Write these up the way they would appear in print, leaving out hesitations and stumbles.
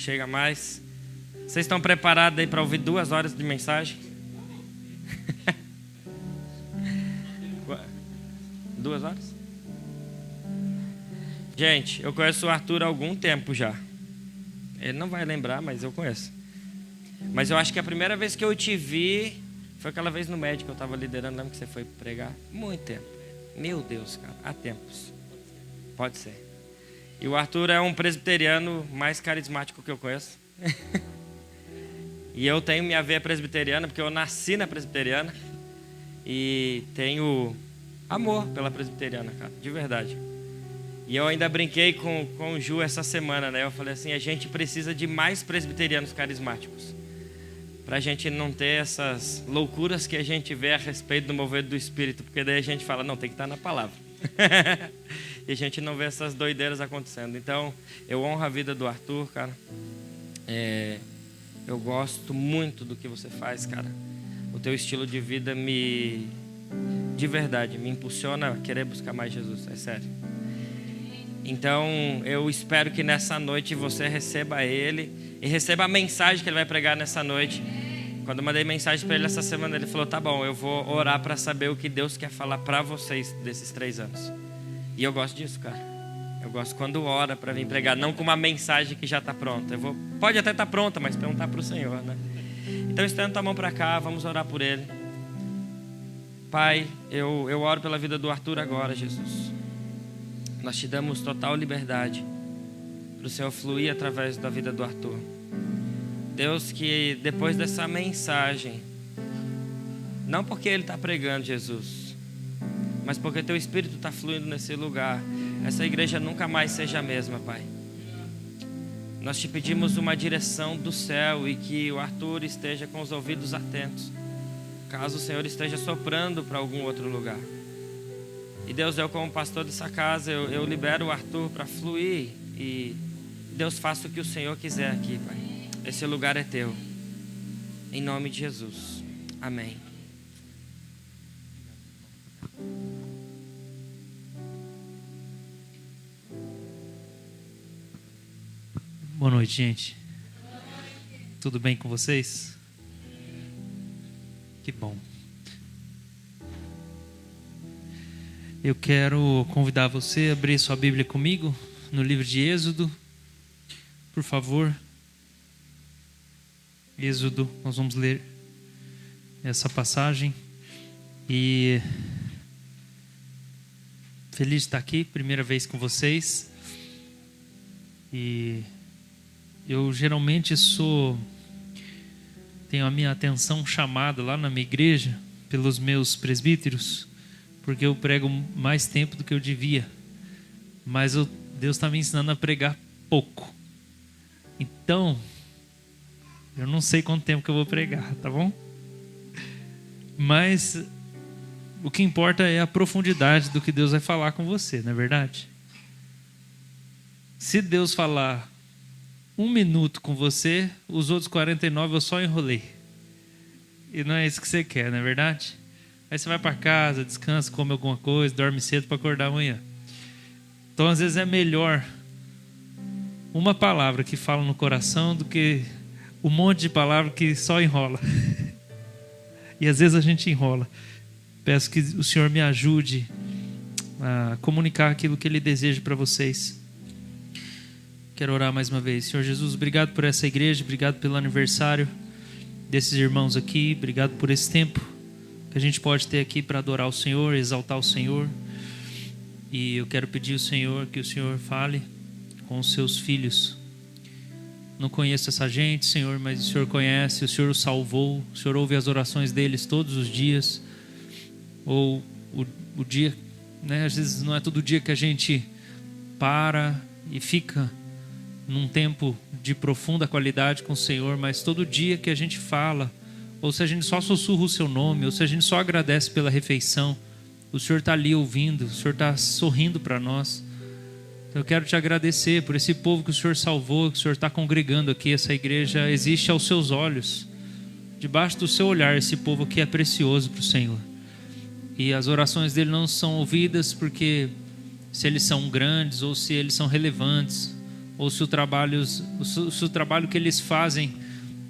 chega mais. Vocês estão preparados aí para ouvir 2 horas de mensagem? 2 horas? Gente, eu conheço o Arthur há algum tempo já. Ele não vai lembrar, mas eu conheço. Mas eu acho que a primeira vez que eu te vi foi aquela vez no médico que eu estava liderando. Lembra que você foi pregar? Muito tempo. Meu Deus, cara, há tempos. Pode ser. E o Arthur é um presbiteriano mais carismático que eu conheço. E eu tenho minha veia presbiteriana, porque eu nasci na presbiteriana. E tenho amor pela presbiteriana, cara, de verdade. E eu ainda brinquei com o Ju essa semana, né? Eu falei assim, a gente precisa de mais presbiterianos carismáticos. Pra gente não ter essas loucuras que a gente vê a respeito do mover do Espírito. Porque daí a gente fala, não, tem que estar na palavra. E a gente não vê essas doideiras acontecendo. Então, eu honro a vida do Arthur, cara. Eu gosto muito do que você faz, cara. O teu estilo de vida de verdade, me impulsiona a querer buscar mais Jesus, é sério. Então, eu espero que nessa noite você receba ele e receba a mensagem que ele vai pregar nessa noite. Quando eu mandei mensagem para ele essa semana, ele falou, tá bom, eu vou orar para saber o que Deus quer falar para vocês desses 3 anos. E eu gosto disso, cara. Eu gosto quando ora para vir pregar, não com uma mensagem que já está pronta. Pode até estar pronta, mas perguntar para o Senhor, né? Então, estenda a mão para cá, vamos orar por ele. Pai, eu oro pela vida do Arthur agora, Jesus. Nós te damos total liberdade para o Senhor fluir através da vida do Arthur. Deus, que depois dessa mensagem, não porque ele está pregando, Jesus, mas porque teu Espírito está fluindo nesse lugar, essa igreja nunca mais seja a mesma, Pai. Nós te pedimos uma direção do céu e que o Arthur esteja com os ouvidos atentos, caso o Senhor esteja soprando para algum outro lugar. E Deus, eu como pastor dessa casa, eu libero o Arthur para fluir. E Deus, faça o que o Senhor quiser aqui, Pai. Esse lugar é teu. Em nome de Jesus. Amém. Boa noite, gente. Tudo bem com vocês? Que bom. Eu quero convidar você a abrir sua Bíblia comigo no livro de Êxodo, por favor. Êxodo, nós vamos ler essa passagem. E feliz de estar aqui, primeira vez com vocês. E eu geralmente tenho a minha atenção chamada lá na minha igreja pelos meus presbíteros, porque eu prego mais tempo do que eu devia. Mas Deus está me ensinando a pregar pouco. Então, eu não sei quanto tempo que eu vou pregar, tá bom? Mas o que importa é a profundidade do que Deus vai falar com você, não é verdade? Se Deus falar 1 minuto com você, os outros 49 eu só enrolei. E não é isso que você quer, não é verdade? Aí você vai para casa, descansa, come alguma coisa, dorme cedo para acordar amanhã. Então, às vezes é melhor uma palavra que fala no coração do que um monte de palavra que só enrola. E às vezes a gente enrola. Peço que o Senhor me ajude a comunicar aquilo que Ele deseja para vocês. Quero orar mais uma vez. Senhor Jesus, obrigado por essa igreja, obrigado pelo aniversário desses irmãos aqui, obrigado por esse tempo que a gente pode ter aqui para adorar o Senhor, exaltar o Senhor. E eu quero pedir ao Senhor que o Senhor fale com os seus filhos. Não conheço essa gente, Senhor, mas o Senhor conhece, o Senhor os salvou, o Senhor ouve as orações deles todos os dias. Ou o dia, né? Às vezes não é todo dia que a gente para e fica num tempo de profunda qualidade com o Senhor, mas todo dia que a gente fala, ou se a gente só sussurra o seu nome, ou se a gente só agradece pela refeição, o Senhor está ali ouvindo, o Senhor está sorrindo para nós. Então eu quero te agradecer por esse povo que o Senhor salvou, que o Senhor está congregando aqui. Essa igreja existe aos seus olhos, debaixo do seu olhar. Esse povo aqui é precioso para o Senhor, e as orações dele não são ouvidas porque se eles são grandes ou se eles são relevantes, ou se o trabalho que eles fazem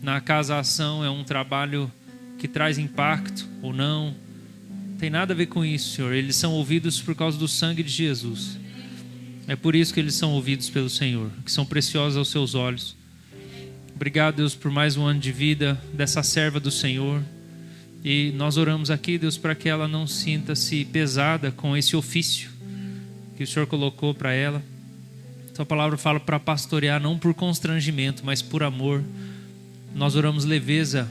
na Casa Ação é um trabalho que traz impacto ou não. Não tem nada a ver com isso, Senhor. Eles são ouvidos por causa do sangue de Jesus. É por isso que eles são ouvidos pelo Senhor, que são preciosos aos seus olhos. Obrigado, Deus, por mais um ano de vida dessa serva do Senhor. E nós oramos aqui, Deus, para que ela não sinta-se pesada com esse ofício que o Senhor colocou para ela. Tua palavra fala para pastorear não por constrangimento, mas por amor. Nós oramos leveza.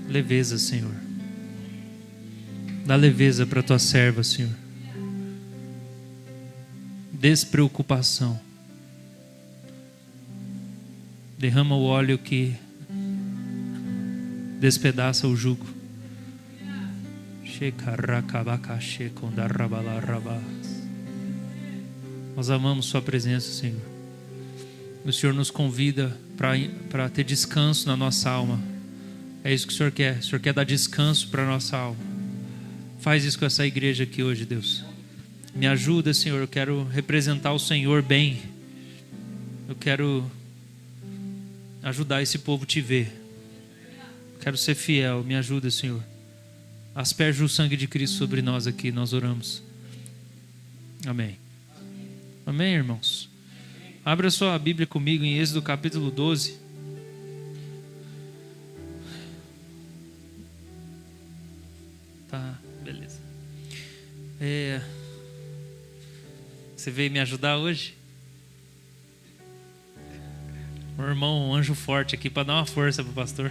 Leveza, Senhor. Dá leveza para tua serva, Senhor. Despreocupação. Derrama o óleo que despedaça o jugo. Nós amamos sua presença, Senhor. O Senhor nos convida para ter descanso na nossa alma. É isso que o Senhor quer. O Senhor quer dar descanso para a nossa alma. Faz isso com essa igreja aqui hoje, Deus. Me ajuda, Senhor. Eu quero representar o Senhor bem. Eu quero ajudar esse povo a te ver. Quero ser fiel. Me ajuda, Senhor. Asperge o sangue de Cristo sobre nós aqui. Nós oramos. Amém. Amém, irmãos? Abra sua Bíblia comigo em Êxodo capítulo 12. Tá, beleza. Você veio me ajudar hoje? Meu irmão, um anjo forte aqui para dar uma força pro pastor.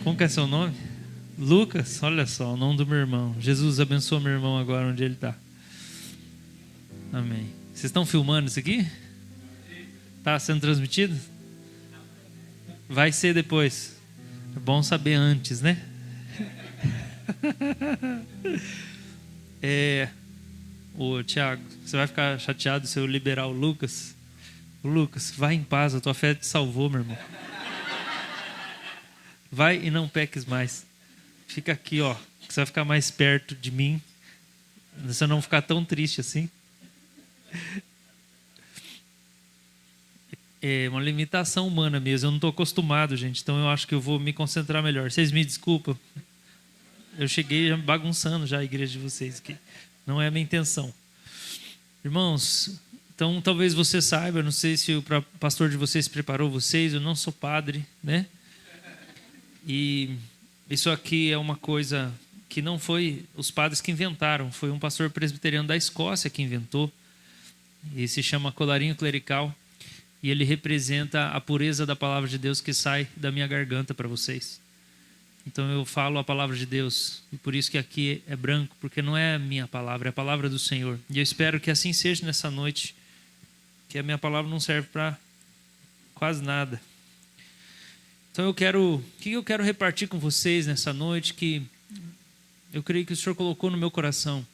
Como que é seu nome? Lucas, olha só, o nome do meu irmão. Jesus abençoa meu irmão agora onde ele está. Amém. Vocês estão filmando isso aqui? Está sendo transmitido? Vai ser depois. É bom saber antes, né? Ô Tiago, você vai ficar chateado se eu liberar o Lucas? Lucas, vai em paz, a tua fé te salvou, meu irmão. Vai e não peques mais. Fica aqui, ó, que você vai ficar mais perto de mim. Você não ficar tão triste assim. É uma limitação humana mesmo. Eu não estou acostumado, gente. Então eu acho que eu vou me concentrar melhor. Vocês me desculpam. Eu cheguei bagunçando já a igreja de vocês aqui. Não é a minha intenção. Irmãos, então talvez você saiba, não sei se o pastor de vocês preparou vocês. Eu não sou padre, né? E isso aqui é uma coisa que não foi os padres que inventaram, foi um pastor presbiteriano da Escócia que inventou. E se chama colarinho clerical. E ele representa a pureza da palavra de Deus que sai da minha garganta para vocês. Então eu falo a palavra de Deus. E por isso que aqui é branco, porque não é a minha palavra, é a palavra do Senhor. E eu espero que assim seja nessa noite, que a minha palavra não serve para quase nada. Então o que eu quero repartir com vocês nessa noite, que eu creio que o Senhor colocou no meu coração.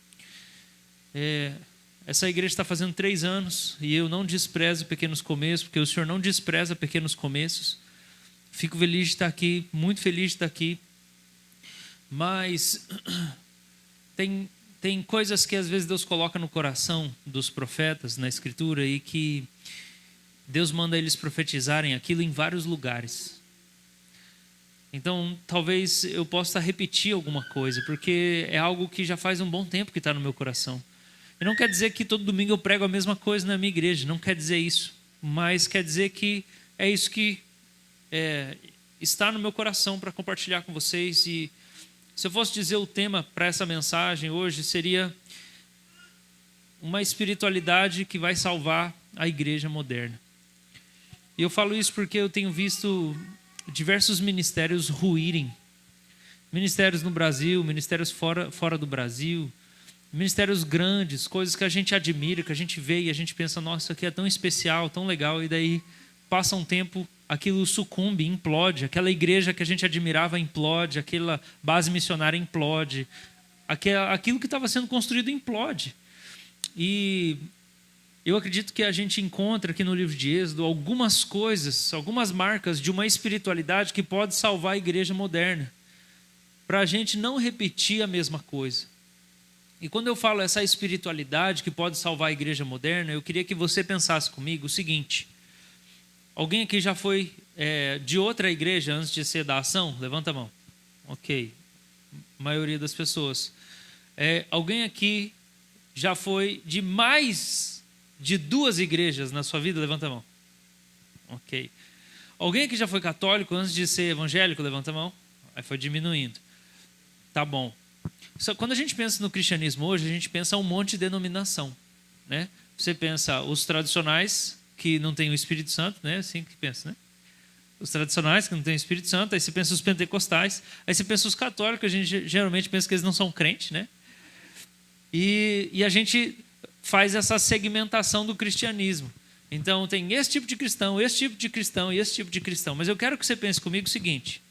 Essa igreja está fazendo 3 anos e eu não desprezo pequenos começos, porque o Senhor não despreza pequenos começos. Fico feliz de estar aqui, muito feliz de estar aqui. Mas tem coisas que às vezes Deus coloca no coração dos profetas na Escritura e que Deus manda eles profetizarem aquilo em vários lugares. Então, talvez eu possa repetir alguma coisa, porque é algo que já faz um bom tempo que está no meu coração. E não quer dizer que todo domingo eu prego a mesma coisa na minha igreja, não quer dizer isso. Mas quer dizer que é isso que está no meu coração para compartilhar com vocês. E se eu fosse dizer o tema para essa mensagem hoje, seria uma espiritualidade que vai salvar a igreja moderna. E eu falo isso porque eu tenho visto diversos ministérios ruírem. Ministérios no Brasil, ministérios fora do Brasil, ministérios grandes, coisas que a gente admira, que a gente vê e a gente pensa, nossa, isso aqui é tão especial, tão legal, e daí passa um tempo, aquilo sucumbe, implode, aquela igreja que a gente admirava implode, aquela base missionária implode, aquilo que estava sendo construído implode. E eu acredito que a gente encontra aqui no livro de Êxodo algumas coisas, algumas marcas de uma espiritualidade que pode salvar a igreja moderna, para a gente não repetir a mesma coisa. E quando eu falo essa espiritualidade que pode salvar a igreja moderna, eu queria que você pensasse comigo o seguinte: alguém aqui já foi de outra igreja antes de ser da ação? Levanta a mão. Ok, a maioria das pessoas. Alguém aqui já foi de mais de 2 igrejas na sua vida? Levanta a mão. Ok. Alguém aqui já foi católico antes de ser evangélico? Levanta a mão. Aí foi diminuindo. Tá bom. Quando a gente pensa no cristianismo hoje, a gente pensa um monte de denominação, né? Você pensa os tradicionais, que não tem o Espírito Santo, né? Assim que pensa, né? Os tradicionais, que não tem o Espírito Santo. Aí você pensa os pentecostais. Aí você pensa os católicos. A gente geralmente pensa que eles não são crentes, né? E a gente faz essa segmentação do cristianismo. Então tem esse tipo de cristão, esse tipo de cristão e esse tipo de cristão. Mas eu quero que você pense comigo o seguinte: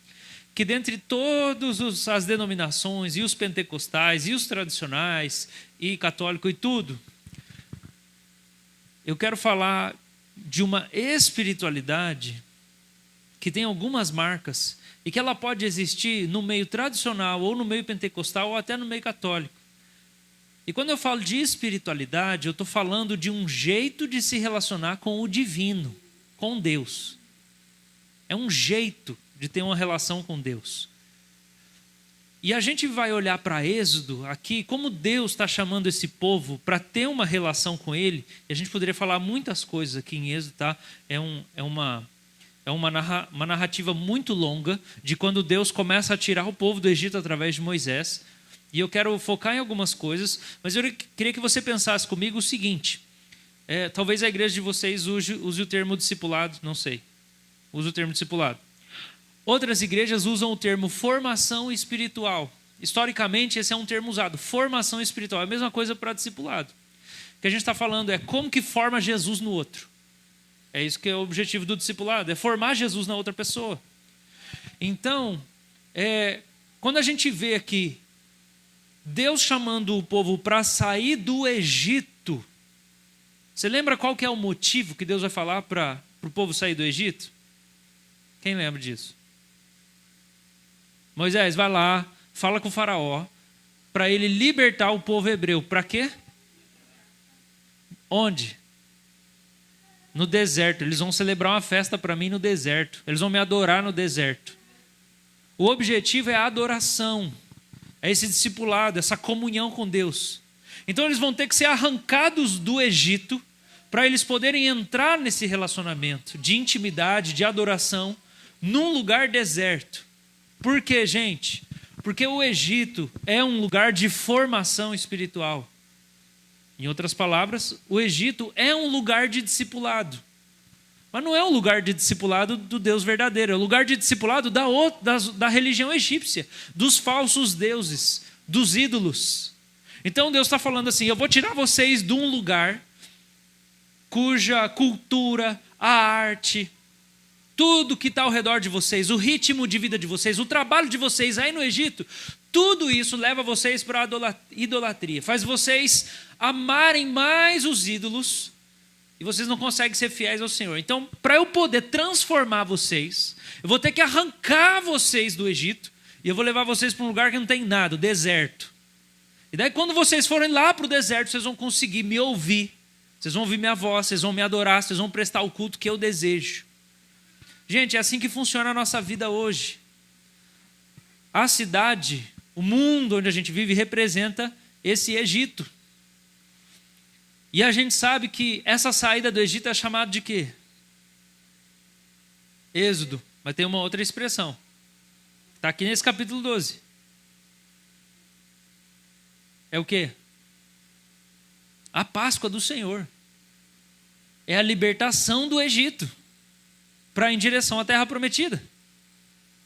que dentre todas as denominações, e os pentecostais, e os tradicionais, e católico e tudo, eu quero falar de uma espiritualidade que tem algumas marcas e que ela pode existir no meio tradicional, ou no meio pentecostal, ou até no meio católico. E quando eu falo de espiritualidade, eu estou falando de um jeito de se relacionar com o divino, com Deus. É um jeito de ter uma relação com Deus. E a gente vai olhar para Êxodo aqui, como Deus está chamando esse povo para ter uma relação com Ele. E a gente poderia falar muitas coisas aqui em Êxodo, tá? É uma narrativa muito longa de quando Deus começa a tirar o povo do Egito através de Moisés. E eu quero focar em algumas coisas, mas eu queria que você pensasse comigo o seguinte: talvez a igreja de vocês use o termo discipulado, não sei. Use o termo discipulado. Outras igrejas usam o termo formação espiritual. Historicamente, esse é um termo usado, formação espiritual. É a mesma coisa para discipulado. O que a gente está falando é como que forma Jesus no outro. É isso que é o objetivo do discipulado, é formar Jesus na outra pessoa. Então, quando a gente vê aqui Deus chamando o povo para sair do Egito, você lembra qual que é o motivo que Deus vai falar para o povo sair do Egito? Quem lembra disso? Moisés, vai lá, fala com o faraó, para ele libertar o povo hebreu. Para quê? Onde? No deserto. Eles vão celebrar uma festa para mim no deserto. Eles vão me adorar no deserto. O objetivo é a adoração. É esse discipulado, essa comunhão com Deus. Então eles vão ter que ser arrancados do Egito para eles poderem entrar nesse relacionamento de intimidade, de adoração, num lugar deserto. Por quê, gente? Porque o Egito é um lugar de formação espiritual. Em outras palavras, o Egito é um lugar de discipulado. Mas não é um lugar de discipulado do Deus verdadeiro, é um lugar de discipulado da religião egípcia, dos falsos deuses, dos ídolos. Então Deus está falando assim: eu vou tirar vocês de um lugar cuja cultura, a arte, tudo que está ao redor de vocês, o ritmo de vida de vocês, o trabalho de vocês aí no Egito, tudo isso leva vocês para a idolatria, faz vocês amarem mais os ídolos e vocês não conseguem ser fiéis ao Senhor. Então, para eu poder transformar vocês, eu vou ter que arrancar vocês do Egito e eu vou levar vocês para um lugar que não tem nada, o deserto. E daí quando vocês forem lá para o deserto, vocês vão conseguir me ouvir, vocês vão ouvir minha voz, vocês vão me adorar, vocês vão prestar o culto que eu desejo. Gente, é assim que funciona a nossa vida hoje. A cidade, o mundo onde a gente vive representa esse Egito. E a gente sabe que essa saída do Egito é chamada de quê? Êxodo. Mas tem uma outra expressão. Está aqui nesse capítulo 12. É o quê? A Páscoa do Senhor. É a libertação do Egito para em direção à Terra Prometida,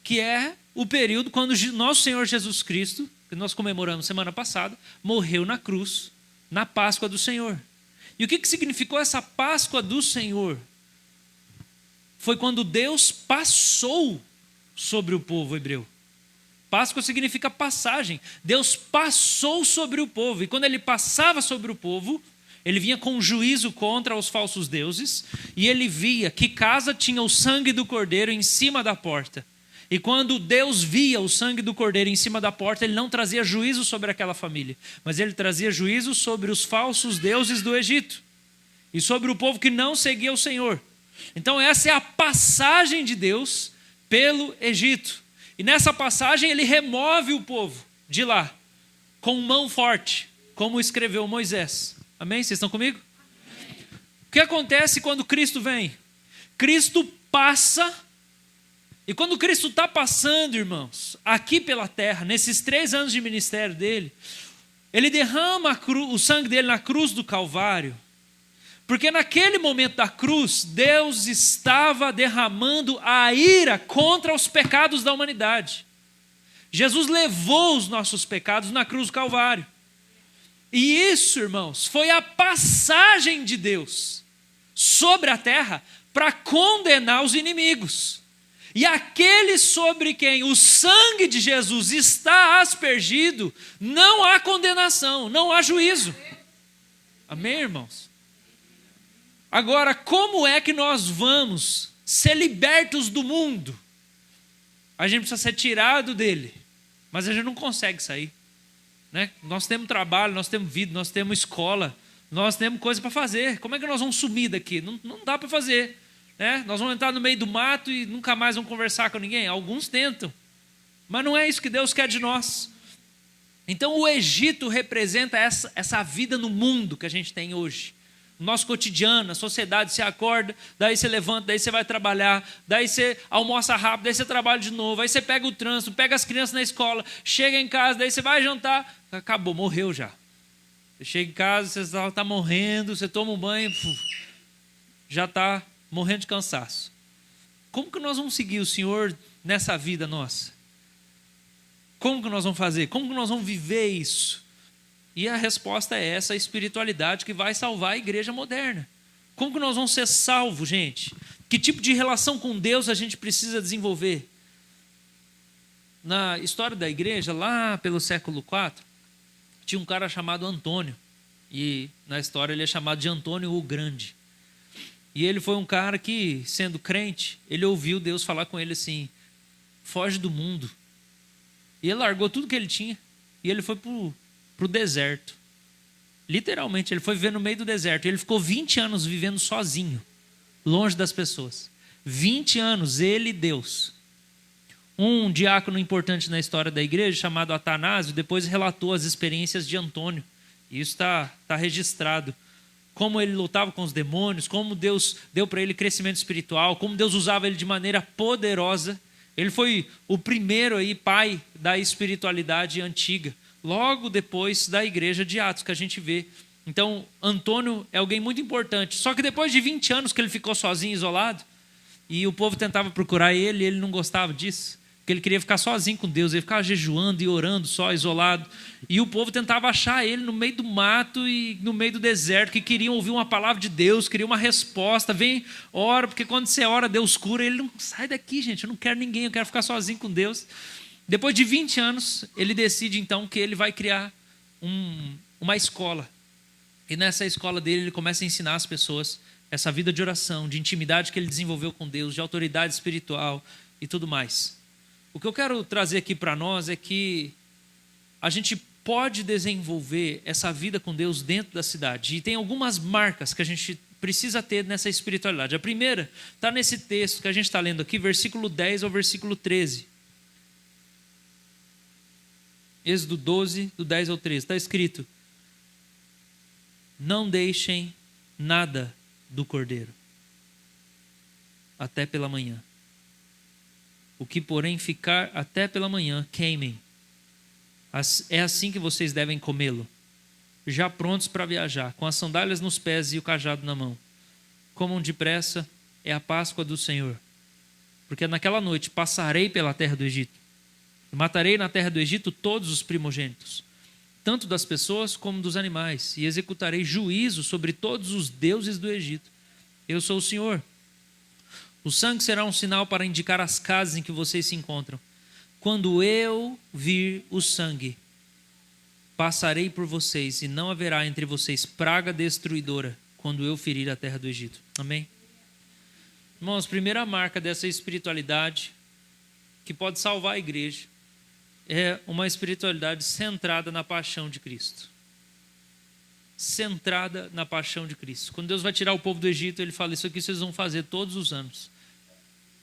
que é o período quando nosso Senhor Jesus Cristo, que nós comemoramos semana passada, morreu na cruz, na Páscoa do Senhor. E o que significou essa Páscoa do Senhor? Foi quando Deus passou sobre o povo hebreu. Páscoa significa passagem. Deus passou sobre o povo. E quando ele passava sobre o povo, ele vinha com juízo contra os falsos deuses, e ele via que casa tinha o sangue do cordeiro em cima da porta. E quando Deus via o sangue do cordeiro em cima da porta, ele não trazia juízo sobre aquela família, mas ele trazia juízo sobre os falsos deuses do Egito e sobre o povo que não seguia o Senhor. Então essa é a passagem de Deus pelo Egito. E nessa passagem ele remove o povo de lá com mão forte, como escreveu Moisés. Amém? Vocês estão comigo? O que acontece quando Cristo vem? Cristo passa. E quando Cristo está passando, irmãos, aqui pela terra, nesses 3 anos de ministério dele, ele derrama o sangue dele na cruz do Calvário, porque naquele momento da cruz, Deus estava derramando a ira contra os pecados da humanidade. Jesus levou os nossos pecados na cruz do Calvário. E isso, irmãos, foi a passagem de Deus sobre a terra para condenar os inimigos. E aquele sobre quem o sangue de Jesus está aspergido, não há condenação, não há juízo. Amém, irmãos? Agora, como é que nós vamos ser libertos do mundo? A gente precisa ser tirado dele, mas a gente não consegue sair, né? Nós temos trabalho, nós temos vida, nós temos escola, nós temos coisa para fazer. Como é que nós vamos sumir daqui? Não dá para fazer. Nós vamos entrar no meio do mato e nunca mais vamos conversar com ninguém. Alguns tentam, mas não é isso que Deus quer de nós. Então o Egito representa essa vida no mundo que a gente tem hoje. No nosso cotidiano, a sociedade, você acorda, daí você levanta, daí você vai trabalhar, daí você almoça rápido, daí você trabalha de novo, aí você pega o trânsito, pega as crianças na escola, chega em casa, daí você vai jantar, acabou, morreu já. Você chega em casa, você está morrendo, você toma um banho, já está morrendo de cansaço. Como que nós vamos seguir o Senhor nessa vida nossa? Como que nós vamos fazer? Como que nós vamos viver isso? E a resposta é essa espiritualidade que vai salvar a igreja moderna. Como que nós vamos ser salvos, gente? Que tipo de relação com Deus a gente precisa desenvolver? Na história da igreja, lá pelo século IV, tinha um cara chamado Antônio. E na história ele é chamado de Antônio o Grande. E ele foi um cara que, sendo crente, ele ouviu Deus falar com ele assim: foge do mundo. E ele largou tudo que ele tinha e ele foi para o deserto. Literalmente, ele foi viver no meio do deserto. Ele ficou 20 anos vivendo sozinho, longe das pessoas. 20 anos, ele e Deus. Um diácono importante na história da igreja, chamado Atanásio, depois relatou as experiências de Antônio. E isso está registrado. Como ele lutava com os demônios, como Deus deu para ele crescimento espiritual, como Deus usava ele de maneira poderosa. Ele foi o primeiro pai da espiritualidade antiga, logo depois da igreja de Atos, que a gente vê. Então, Antônio é alguém muito importante. Só que depois de 20 anos que ele ficou sozinho, isolado, e o povo tentava procurar ele, e ele não gostava disso, porque ele queria ficar sozinho com Deus, ele ficava jejuando e orando só, isolado. E o povo tentava achar ele no meio do mato e no meio do deserto, que queriam ouvir uma palavra de Deus, queriam uma resposta. Vem, ora, porque quando você ora, Deus cura. Ele não sai daqui, gente, eu não quero ninguém, eu quero ficar sozinho com Deus. Depois de 20 anos, ele decide então que ele vai criar uma escola. E nessa escola dele, ele começa a ensinar as pessoas essa vida de oração, de intimidade que ele desenvolveu com Deus, de autoridade espiritual e tudo mais. O que eu quero trazer aqui para nós é que a gente pode desenvolver essa vida com Deus dentro da cidade. E tem algumas marcas que a gente precisa ter nessa espiritualidade. A primeira está nesse texto que a gente está lendo aqui, versículo 10 ao versículo 13. Êxodo 12, do 10 ao 13. Está escrito: não deixem nada do cordeiro até pela manhã. O que, porém, ficar até pela manhã, queimem. É assim que vocês devem comê-lo, já prontos para viajar, com as sandálias nos pés e o cajado na mão. Comam depressa, é a Páscoa do Senhor. Porque naquela noite passarei pela terra do Egito. Matarei na terra do Egito todos os primogênitos, tanto das pessoas como dos animais, e executarei juízo sobre todos os deuses do Egito. Eu sou o Senhor. O sangue será um sinal para indicar as casas em que vocês se encontram. Quando eu vir o sangue, passarei por vocês e não haverá entre vocês praga destruidora quando eu ferir a terra do Egito. Amém? Irmãos, a primeira marca dessa espiritualidade que pode salvar a igreja é uma espiritualidade centrada na paixão de Cristo. Centrada na paixão de Cristo. Quando Deus vai tirar o povo do Egito, ele fala: isso aqui vocês vão fazer todos os anos.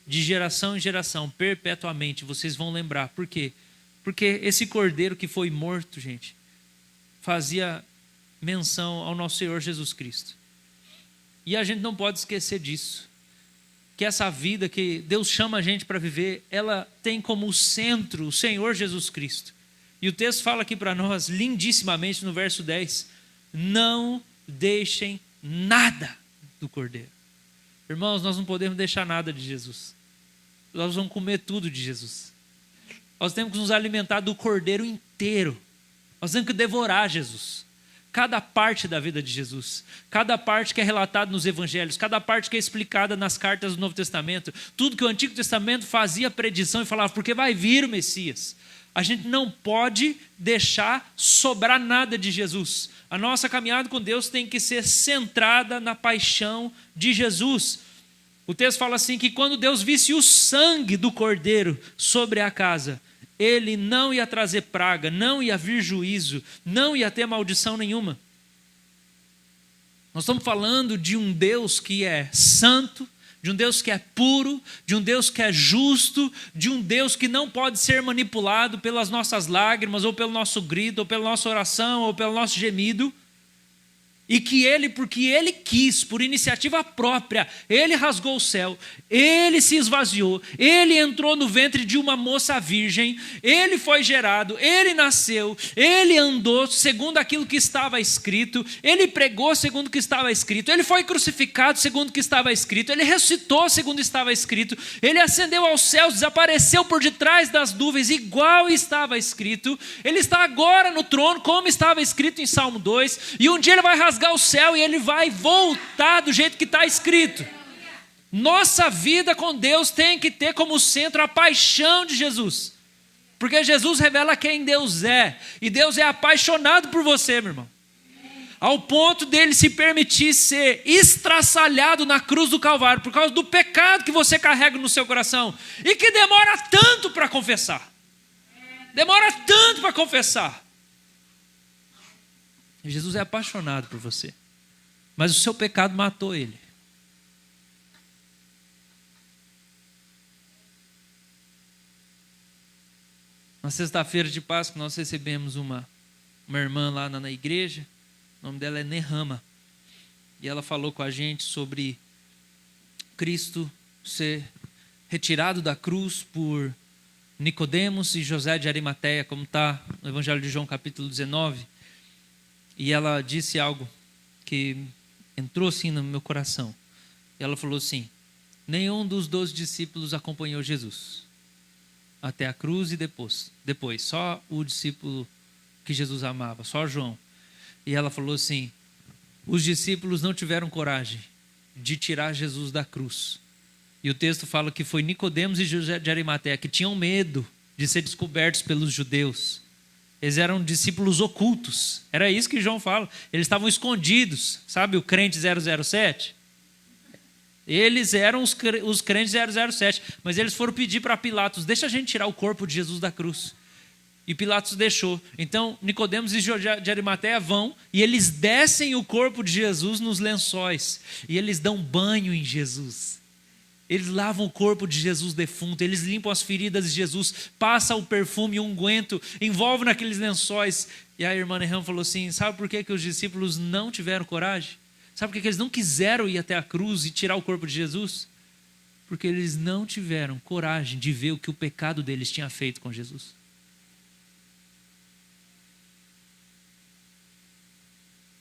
De geração em geração, perpetuamente, vocês vão lembrar. Por quê? Porque esse cordeiro que foi morto, gente, fazia menção ao nosso Senhor Jesus Cristo. E a gente não pode esquecer disso. Que essa vida que Deus chama a gente para viver, ela tem como centro o Senhor Jesus Cristo. E o texto fala aqui para nós, lindissimamente, no verso 10, não deixem nada do cordeiro. Irmãos, nós não podemos deixar nada de Jesus. Nós vamos comer tudo de Jesus. Nós temos que nos alimentar do cordeiro inteiro. Nós temos que devorar Jesus. Cada parte da vida de Jesus. Cada parte que é relatada nos evangelhos. Cada parte que é explicada nas cartas do Novo Testamento. Tudo que o Antigo Testamento fazia predição e falava, porque vai vir o Messias. A gente não pode deixar sobrar nada de Jesus. A nossa caminhada com Deus tem que ser centrada na paixão de Jesus. O texto fala assim que quando Deus visse o sangue do cordeiro sobre a casa, ele não ia trazer praga, não ia vir juízo, não ia ter maldição nenhuma. Nós estamos falando de um Deus que é santo, de um Deus que é puro, de um Deus que é justo, de um Deus que não pode ser manipulado pelas nossas lágrimas, ou pelo nosso grito, ou pela nossa oração, ou pelo nosso gemido. E que ele, porque ele quis, por iniciativa própria, ele rasgou o céu, ele se esvaziou, ele entrou no ventre de uma moça virgem, ele foi gerado, ele nasceu, ele andou segundo aquilo que estava escrito, ele pregou segundo o que estava escrito, ele foi crucificado segundo o que estava escrito, ele ressuscitou segundo estava escrito, ele ascendeu aos céus, desapareceu por detrás das nuvens, igual estava escrito, ele está agora no trono, como estava escrito em Salmo 2, e um dia ele vai rasgar o céu e ele vai voltar do jeito que está escrito. Nossa vida com Deus tem que ter como centro a paixão de Jesus, porque Jesus revela quem Deus é, e Deus é apaixonado por você, meu irmão, ao ponto dele se permitir ser estraçalhado na cruz do Calvário por causa do pecado que você carrega no seu coração e que demora tanto para confessar. Demora tanto para confessar. Jesus é apaixonado por você, mas o seu pecado matou ele. Na sexta-feira de Páscoa nós recebemos uma irmã lá na igreja, o nome dela é Nehama, e ela falou com a gente sobre Cristo ser retirado da cruz por Nicodemos e José de Arimateia, como está no Evangelho de João capítulo 19. E ela disse algo que entrou assim no meu coração. E ela falou assim: nenhum dos 12 discípulos acompanhou Jesus até a cruz e depois só o discípulo que Jesus amava, só João. E ela falou assim: os discípulos não tiveram coragem de tirar Jesus da cruz. E o texto fala que foi Nicodemos e José de Arimateia que tinham medo de ser descobertos pelos judeus. Eles eram discípulos ocultos. Era isso que João fala. Eles estavam escondidos. Sabe o crente 007? Eles eram os crentes 007. Mas eles foram pedir para Pilatos: deixa a gente tirar o corpo de Jesus da cruz. E Pilatos deixou. Então Nicodemos e José de Arimateia vão e eles descem o corpo de Jesus nos lençóis. E eles dão banho em Jesus. Eles lavam o corpo de Jesus defunto, eles limpam as feridas de Jesus, passam o perfume e o unguento, envolvem naqueles lençóis. E a irmã Nehama falou assim: sabe por que os discípulos não tiveram coragem? Sabe por que eles não quiseram ir até a cruz e tirar o corpo de Jesus? Porque eles não tiveram coragem de ver o que o pecado deles tinha feito com Jesus.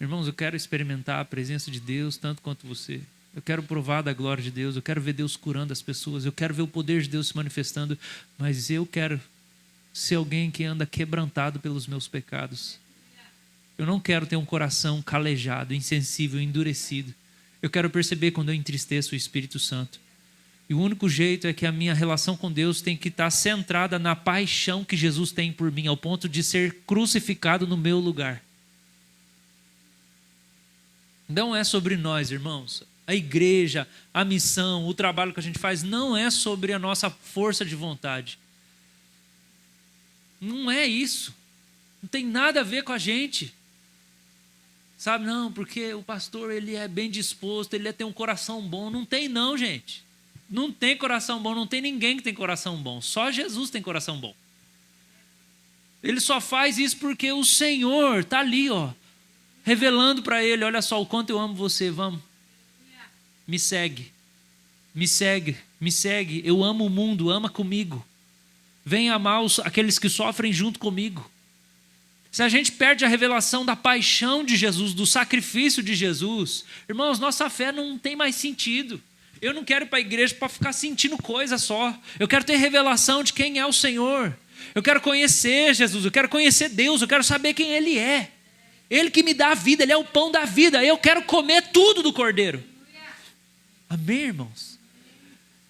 Irmãos, eu quero experimentar a presença de Deus tanto quanto você. Eu quero provar da glória de Deus, eu quero ver Deus curando as pessoas, eu quero ver o poder de Deus se manifestando, mas eu quero ser alguém que anda quebrantado pelos meus pecados. Eu não quero ter um coração calejado, insensível, endurecido. Eu quero perceber quando eu entristeço o Espírito Santo. E E o único jeito é que a minha relação com Deus tem que estar centrada na paixão que Jesus tem por mim, ao ponto de ser crucificado no meu lugar. Não é sobre nós, irmãos. A igreja, a missão, o trabalho que a gente faz, não é sobre a nossa força de vontade. Não é isso. Não tem nada a ver com a gente. Sabe, não, porque o pastor, ele é bem disposto, ele tem um coração bom. Não tem não, gente. Não tem coração bom, não tem ninguém que tem coração bom. Só Jesus tem coração bom. Ele só faz isso porque o Senhor está ali, ó, revelando para ele, olha só o quanto eu amo você, vamos. Me segue, me segue, me segue. Eu amo o mundo, ama comigo. Vem amar aqueles que sofrem junto comigo. Se a gente perde a revelação da paixão de Jesus, do sacrifício de Jesus, irmãos, nossa fé não tem mais sentido. Eu não quero ir para a igreja para ficar sentindo coisa só. Eu quero ter revelação de quem é o Senhor. Eu quero conhecer Jesus, eu quero conhecer Deus, eu quero saber quem Ele é. Ele que me dá a vida, Ele é o pão da vida. Eu quero comer tudo do Cordeiro. Amém, irmãos?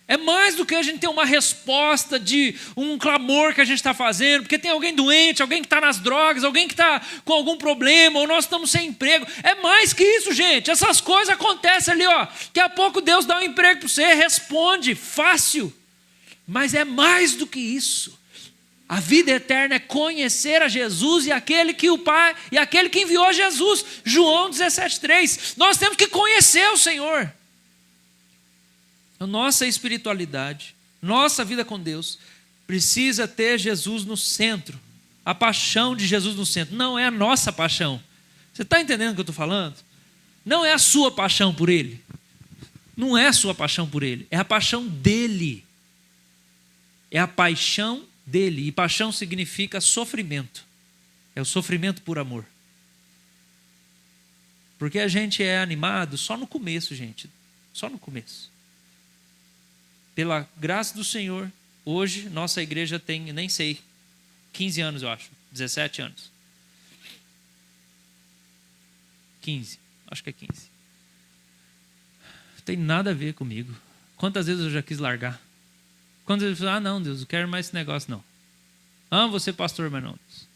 É mais do que a gente ter uma resposta de um clamor que a gente está fazendo, porque tem alguém doente, alguém que está nas drogas, alguém que está com algum problema, ou nós estamos sem emprego. É mais que isso, gente. Essas coisas acontecem ali, ó. Daqui a pouco Deus dá um emprego para você, responde, fácil. Mas é mais do que isso. A vida eterna é conhecer a Jesus e aquele que o Pai, e aquele que enviou Jesus. João 17,3. Nós temos que conhecer o Senhor. A nossa espiritualidade, nossa vida com Deus, precisa ter Jesus no centro. A paixão de Jesus no centro. Não é a nossa paixão. Você está entendendo o que eu estou falando? Não é a sua paixão por Ele. Não é a sua paixão por Ele. É a paixão dEle. É a paixão dEle. E paixão significa sofrimento. É o sofrimento por amor. Porque a gente é animado só no começo, gente. Só no começo. Pela graça do Senhor, hoje nossa igreja tem, nem sei, 15 anos eu acho, 17 anos. 15, acho que é 15. Não tem nada a ver comigo. Quantas vezes eu já quis largar? Quantas vezes eu falei, não Deus, não quero mais esse negócio não. Amo você pastor, mas não Deus.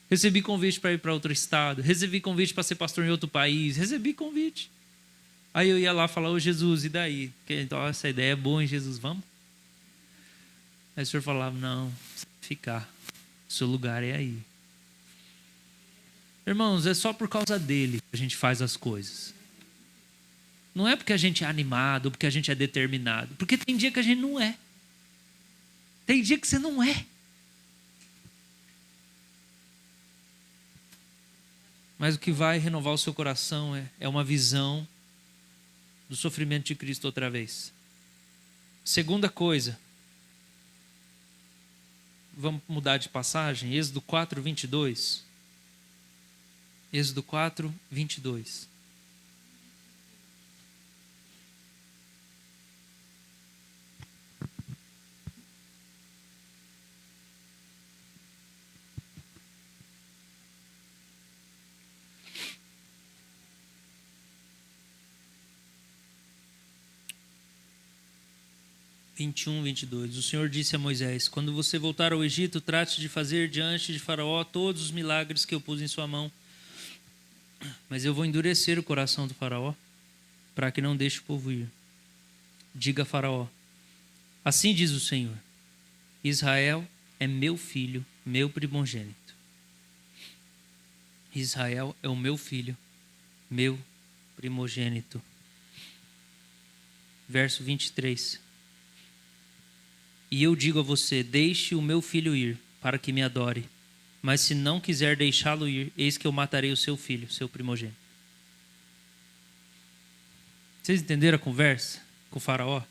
Recebi convite para ir para outro estado, recebi convite para ser pastor em outro país, recebi convite. Aí eu ia lá falar, ô Jesus, e daí? Então, essa ideia é boa, hein, Jesus, vamos? Aí o Senhor falava, não, ficar, seu lugar é aí. Irmãos, é só por causa dele que a gente faz as coisas. Não é porque a gente é animado, porque a gente é determinado. Porque tem dia que a gente não é. Tem dia que você não é. Mas o que vai renovar o seu coração é uma visão do sofrimento de Cristo outra vez. Segunda coisa. Vamos mudar de passagem. Êxodo 4, 22. Êxodo 4, 22. (21, 22). O Senhor disse a Moisés: quando você voltar ao Egito, trate de fazer diante de Faraó todos os milagres que eu pus em sua mão. Mas eu vou endurecer o coração do Faraó, para que não deixe o povo ir. Diga a Faraó: assim diz o Senhor, Israel é meu filho, meu primogênito. Israel é o meu filho, meu primogênito. Verso 23. E eu digo a você, deixe o meu filho ir, para que me adore. Mas se não quiser deixá-lo ir, eis que eu matarei o seu filho, seu primogênito. Vocês entenderam a conversa com o Faraó?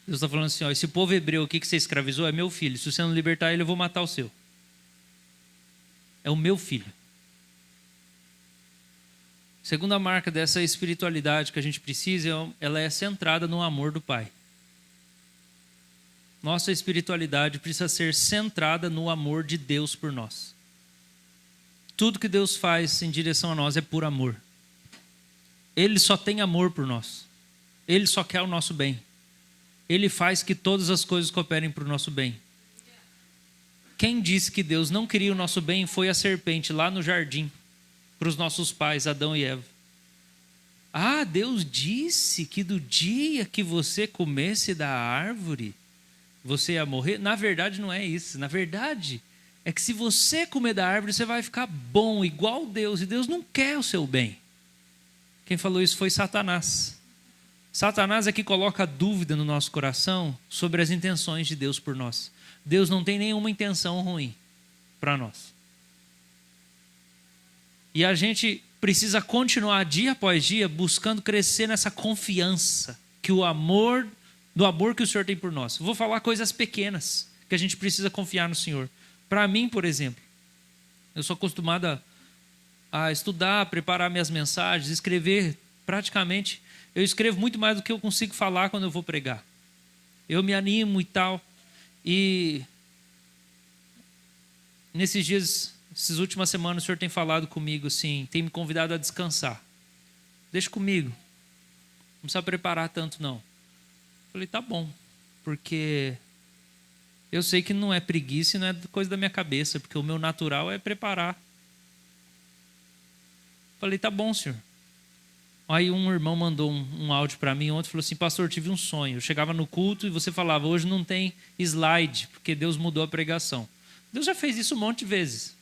Deus está falando assim, ó, esse povo hebreu aqui que você escravizou é meu filho. Se você não libertar ele, eu vou matar o seu. É o meu filho. Segunda marca dessa espiritualidade que a gente precisa, ela é centrada no amor do Pai. Nossa espiritualidade precisa ser centrada no amor de Deus por nós. Tudo que Deus faz em direção a nós é por amor. Ele só tem amor por nós. Ele só quer o nosso bem. Ele faz que todas as coisas cooperem para o nosso bem. Quem disse que Deus não queria o nosso bem foi a serpente lá no jardim, para os nossos pais, Adão e Eva. Ah, Deus disse que do dia que você comesse da árvore, você ia morrer? Na verdade, não é isso. Na verdade, é que se você comer da árvore, você vai ficar bom, igual Deus. E Deus não quer o seu bem. Quem falou isso foi Satanás. Satanás é que coloca dúvida no nosso coração sobre as intenções de Deus por nós. Deus não tem nenhuma intenção ruim para nós. E a gente precisa continuar dia após dia buscando crescer nessa confiança que do amor que o Senhor tem por nós. Eu vou falar coisas pequenas que a gente precisa confiar no Senhor. Para mim, por exemplo, eu sou acostumado a estudar, preparar minhas mensagens, escrever praticamente. Eu escrevo muito mais do que eu consigo falar quando eu vou pregar. Eu me animo e tal. E nesses dias, essas últimas semanas, o Senhor tem falado comigo assim, tem me convidado a descansar. Deixa comigo. Não precisa preparar tanto, não. Falei, tá bom. Porque eu sei que não é preguiça e não é coisa da minha cabeça, porque o meu natural é preparar. Falei, tá bom, Senhor. Aí um irmão mandou um áudio para mim ontem, falou assim, pastor, tive um sonho. Eu chegava no culto e você falava, hoje não tem slide, porque Deus mudou a pregação. Deus já fez isso um monte de vezes.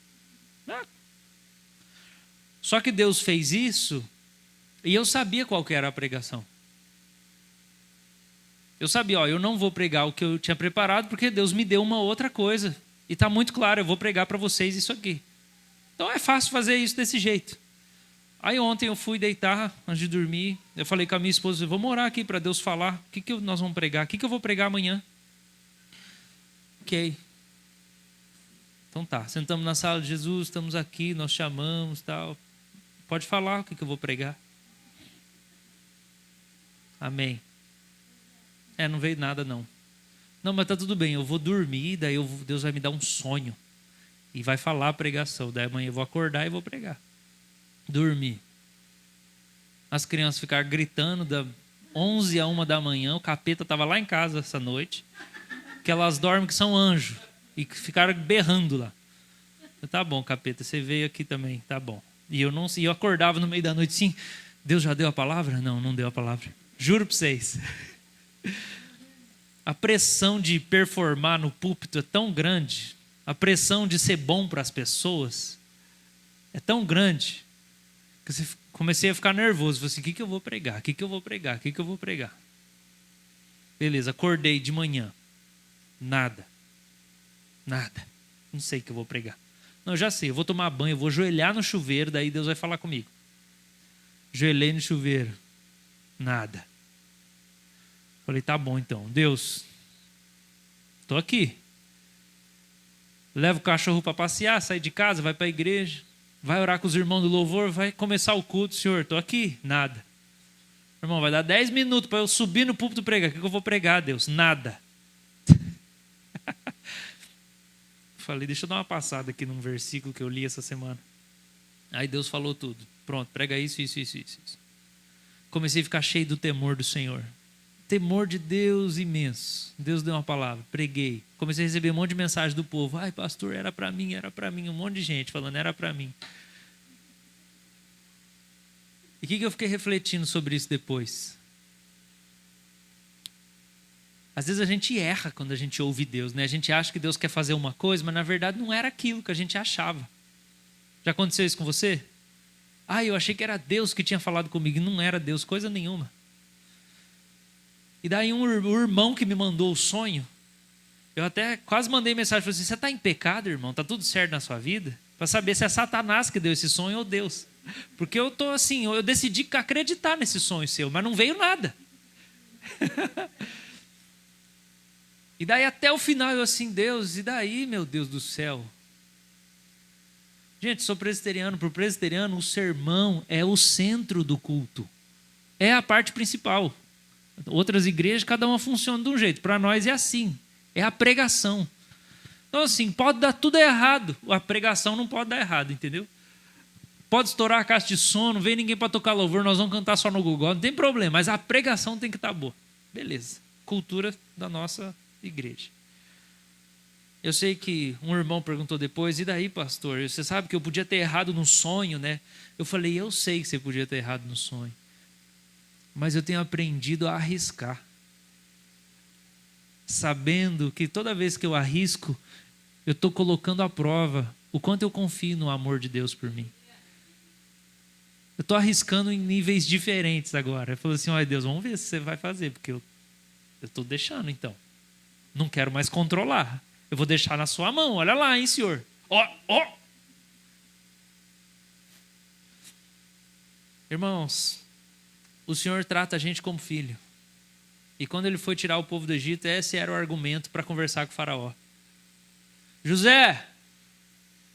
Só que Deus fez isso e eu sabia qual que era a pregação. Eu sabia, eu não vou pregar o que eu tinha preparado, porque Deus me deu uma outra coisa. E está muito claro, eu vou pregar para vocês isso aqui. Então é fácil fazer isso desse jeito. Aí ontem eu fui deitar, antes de dormir, eu falei com a minha esposa, vamos orar aqui para Deus falar, o que nós vamos pregar, o que eu vou pregar amanhã. Ok. Então tá, sentamos na sala de Jesus, estamos aqui, nós chamamos, tal. Pode falar o que eu vou pregar. Amém. Não veio nada não. Não, mas tá tudo bem, eu vou dormir, daí Deus vai me dar um sonho. E vai falar a pregação, daí amanhã eu vou acordar e vou pregar. Dormir. As crianças ficaram gritando da 11 a 1 da manhã. O capeta estava lá em casa essa noite. Que elas dormem que são anjos. E ficaram berrando lá. Tá bom, capeta, você veio aqui também. Tá bom. E eu acordava no meio da noite assim. Deus já deu a palavra? Não deu a palavra. Juro para vocês. A pressão de performar no púlpito é tão grande. A pressão de ser bom para as pessoas é tão grande. Comecei a ficar nervoso. Falei assim, o que eu vou pregar? O que eu vou pregar? O que eu vou pregar? Beleza, acordei de manhã. Nada. Não sei o que eu vou pregar. Não, já sei, eu vou tomar banho, eu vou ajoelhar no chuveiro, daí Deus vai falar comigo. Ajoelhei no chuveiro. Nada. Falei, tá bom então. Deus, tô aqui. Leva o cachorro para passear, sai de casa, vai para a igreja. Vai orar com os irmãos do louvor, vai começar o culto. Senhor, estou aqui. Nada. Irmão, vai dar 10 minutos para eu subir no púlpito e pregar. O que eu vou pregar, Deus? Nada. Falei, deixa eu dar uma passada aqui num versículo que eu li essa semana. Aí Deus falou tudo. Pronto, prega isso. Comecei a ficar cheio do temor do Senhor. Temor de Deus imenso. Deus deu uma palavra, preguei. Comecei a receber um monte de mensagem do povo. Ai, pastor, era para mim. Um monte de gente falando, era para mim. E o que eu fiquei refletindo sobre isso depois? Às vezes a gente erra quando a gente ouve Deus, né? A gente acha que Deus quer fazer uma coisa, mas na verdade não era aquilo que a gente achava. Já aconteceu isso com você? Eu achei que era Deus que tinha falado comigo. E não era Deus, coisa nenhuma. E daí o irmão que me mandou o sonho, eu até quase mandei mensagem, falei assim, você está em pecado, irmão? Está tudo certo na sua vida? Para saber se é Satanás que deu esse sonho ou Deus. Porque eu estou assim, eu decidi acreditar nesse sonho seu, mas não veio nada. E daí até o final eu assim, Deus, e daí, meu Deus do céu? Gente, sou presbiteriano, para o presbiteriano o sermão é o centro do culto. É a parte principal. Outras igrejas, cada uma funciona de um jeito. Para nós é assim, é a pregação. Então assim, pode dar tudo errado, a pregação não pode dar errado, entendeu? Pode estourar a caixa de som, não vem ninguém para tocar louvor, nós vamos cantar só no Google, não tem problema, mas a pregação tem que estar boa. Beleza. cultura da nossa igreja. Eu sei que um irmão perguntou depois, e daí, pastor? Você sabe que eu podia ter errado no sonho, né? Eu falei, eu sei que você podia ter errado no sonho. Mas eu tenho aprendido a arriscar. Sabendo que toda vez que eu arrisco, eu estou colocando à prova o quanto eu confio no amor de Deus por mim. Eu estou arriscando em níveis diferentes agora. Eu falo assim, olha Deus, vamos ver se você vai fazer, porque eu estou deixando então. Não quero mais controlar. Eu vou deixar na sua mão, olha lá, hein, Senhor. Ó. Irmãos, o Senhor trata a gente como filho. E quando ele foi tirar o povo do Egito, esse era o argumento para conversar com o faraó. José,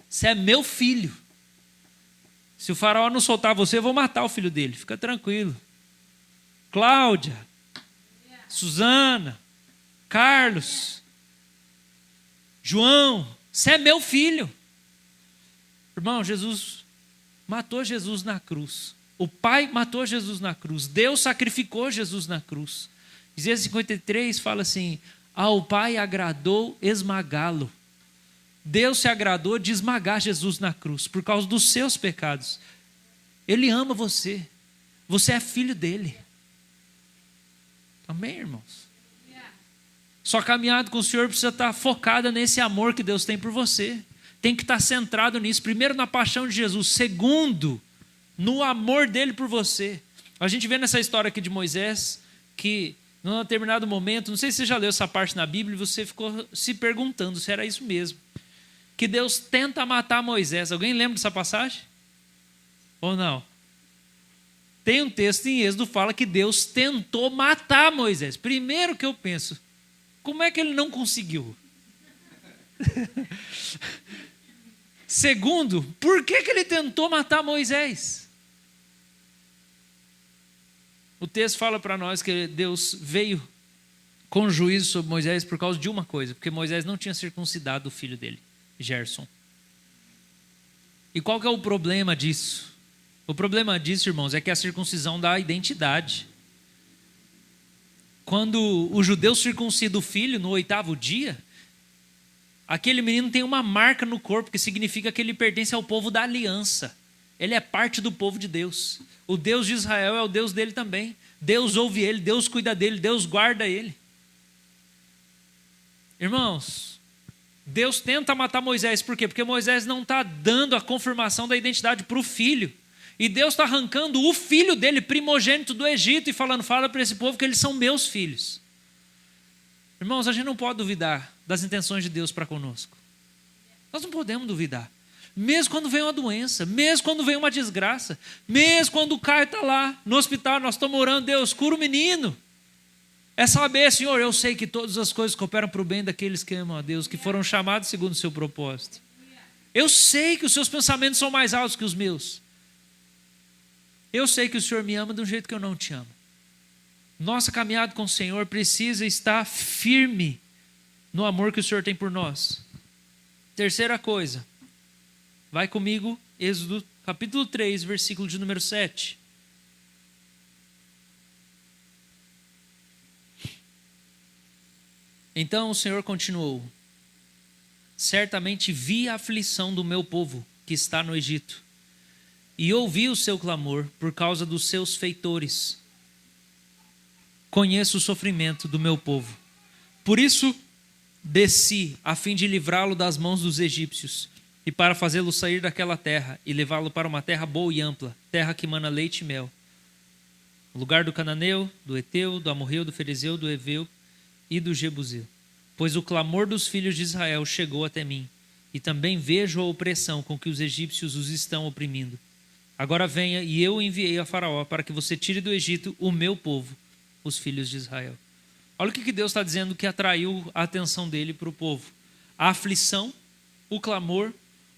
você é meu filho. Se o faraó não soltar você, eu vou matar o filho dele. Fica tranquilo. Cláudia, Suzana, Carlos, João, você é meu filho. Irmão, Jesus matou Jesus na cruz. O Pai matou Jesus na cruz. Deus sacrificou Jesus na cruz. Isaías 53 fala assim, ao Pai agradou esmagá-lo. Deus se agradou de esmagar Jesus na cruz por causa dos seus pecados. Ele ama você. Você é filho dele. Amém, irmãos? Sua caminhada com o Senhor precisa estar focada nesse amor que Deus tem por você. Tem que estar centrado nisso. Primeiro, na paixão de Jesus. Segundo, no amor dele por você. A gente vê nessa história aqui de Moisés que, num determinado momento, não sei se você já leu essa parte na Bíblia, e você ficou se perguntando se era isso mesmo. Que Deus tenta matar Moisés. Alguém lembra dessa passagem? Ou não? Tem um texto em Êxodo que fala que Deus tentou matar Moisés. Primeiro que eu penso, como é que ele não conseguiu? Segundo, por que ele tentou matar Moisés? O texto fala para nós que Deus veio com juízo sobre Moisés por causa de uma coisa, porque Moisés não tinha circuncidado o filho dele, Gerson. E qual que é o problema disso? O problema disso, irmãos, é que é a circuncisão dá identidade. Quando o judeu circuncida o filho no 8º dia, aquele menino tem uma marca no corpo que significa que ele pertence ao povo da aliança. Ele é parte do povo de Deus. O Deus de Israel é o Deus dele também. Deus ouve ele, Deus cuida dele, Deus guarda ele. Irmãos, Deus tenta matar Moisés, por quê? Porque Moisés não está dando a confirmação da identidade para o filho. E Deus está arrancando o filho dele, primogênito do Egito, e falando, fala para esse povo que eles são meus filhos. Irmãos, a gente não pode duvidar das intenções de Deus para conosco. Nós não podemos duvidar. Mesmo quando vem uma doença, mesmo quando vem uma desgraça, mesmo quando o Caio está lá no hospital, nós estamos orando, Deus, cura o menino. É saber, Senhor, eu sei que todas as coisas cooperam para o bem daqueles que amam a Deus, que foram chamados segundo o seu propósito. Eu sei que os seus pensamentos são mais altos que os meus. Eu sei que o Senhor me ama de um jeito que eu não te amo. Nossa caminhada com o Senhor precisa estar firme no amor que o Senhor tem por nós. Terceira coisa, vai comigo, Êxodo capítulo 3, versículo de número 7. Então o Senhor continuou, certamente vi a aflição do meu povo que está no Egito, e ouvi o seu clamor por causa dos seus feitores. Conheço o sofrimento do meu povo. Por isso desci, a fim de livrá-lo das mãos dos egípcios, e para fazê-lo sair daquela terra, e levá-lo para uma terra boa e ampla, terra que mana leite e mel. O lugar do cananeu, do Eteu, do Amorreu, do Ferezeu, do Eveu e do Jebuseu. Pois o clamor dos filhos de Israel chegou até mim, e também vejo a opressão com que os egípcios os estão oprimindo. Agora venha, e eu enviei a Faraó para que você tire do Egito o meu povo, os filhos de Israel. Olha o que Deus está dizendo que atraiu a atenção dele para o povo. A aflição, o clamor,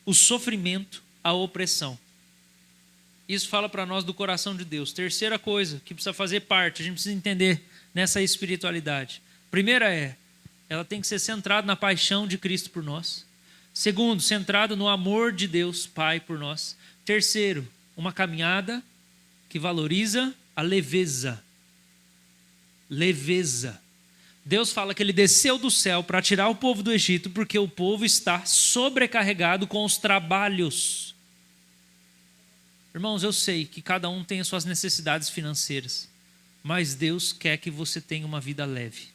o sofrimento, a opressão. Isso fala para nós do coração de Deus. Terceira coisa que precisa fazer parte, a gente precisa entender nessa espiritualidade. Primeira ela tem que ser centrada na paixão de Cristo por nós. Segundo, centrada no amor de Deus, Pai, por nós. Terceiro, uma caminhada que valoriza a leveza. Leveza. Deus fala que ele desceu do céu para tirar o povo do Egito, porque o povo está sobrecarregado com os trabalhos. Irmãos, eu sei que cada um tem as suas necessidades financeiras, mas Deus quer que você tenha uma vida leve.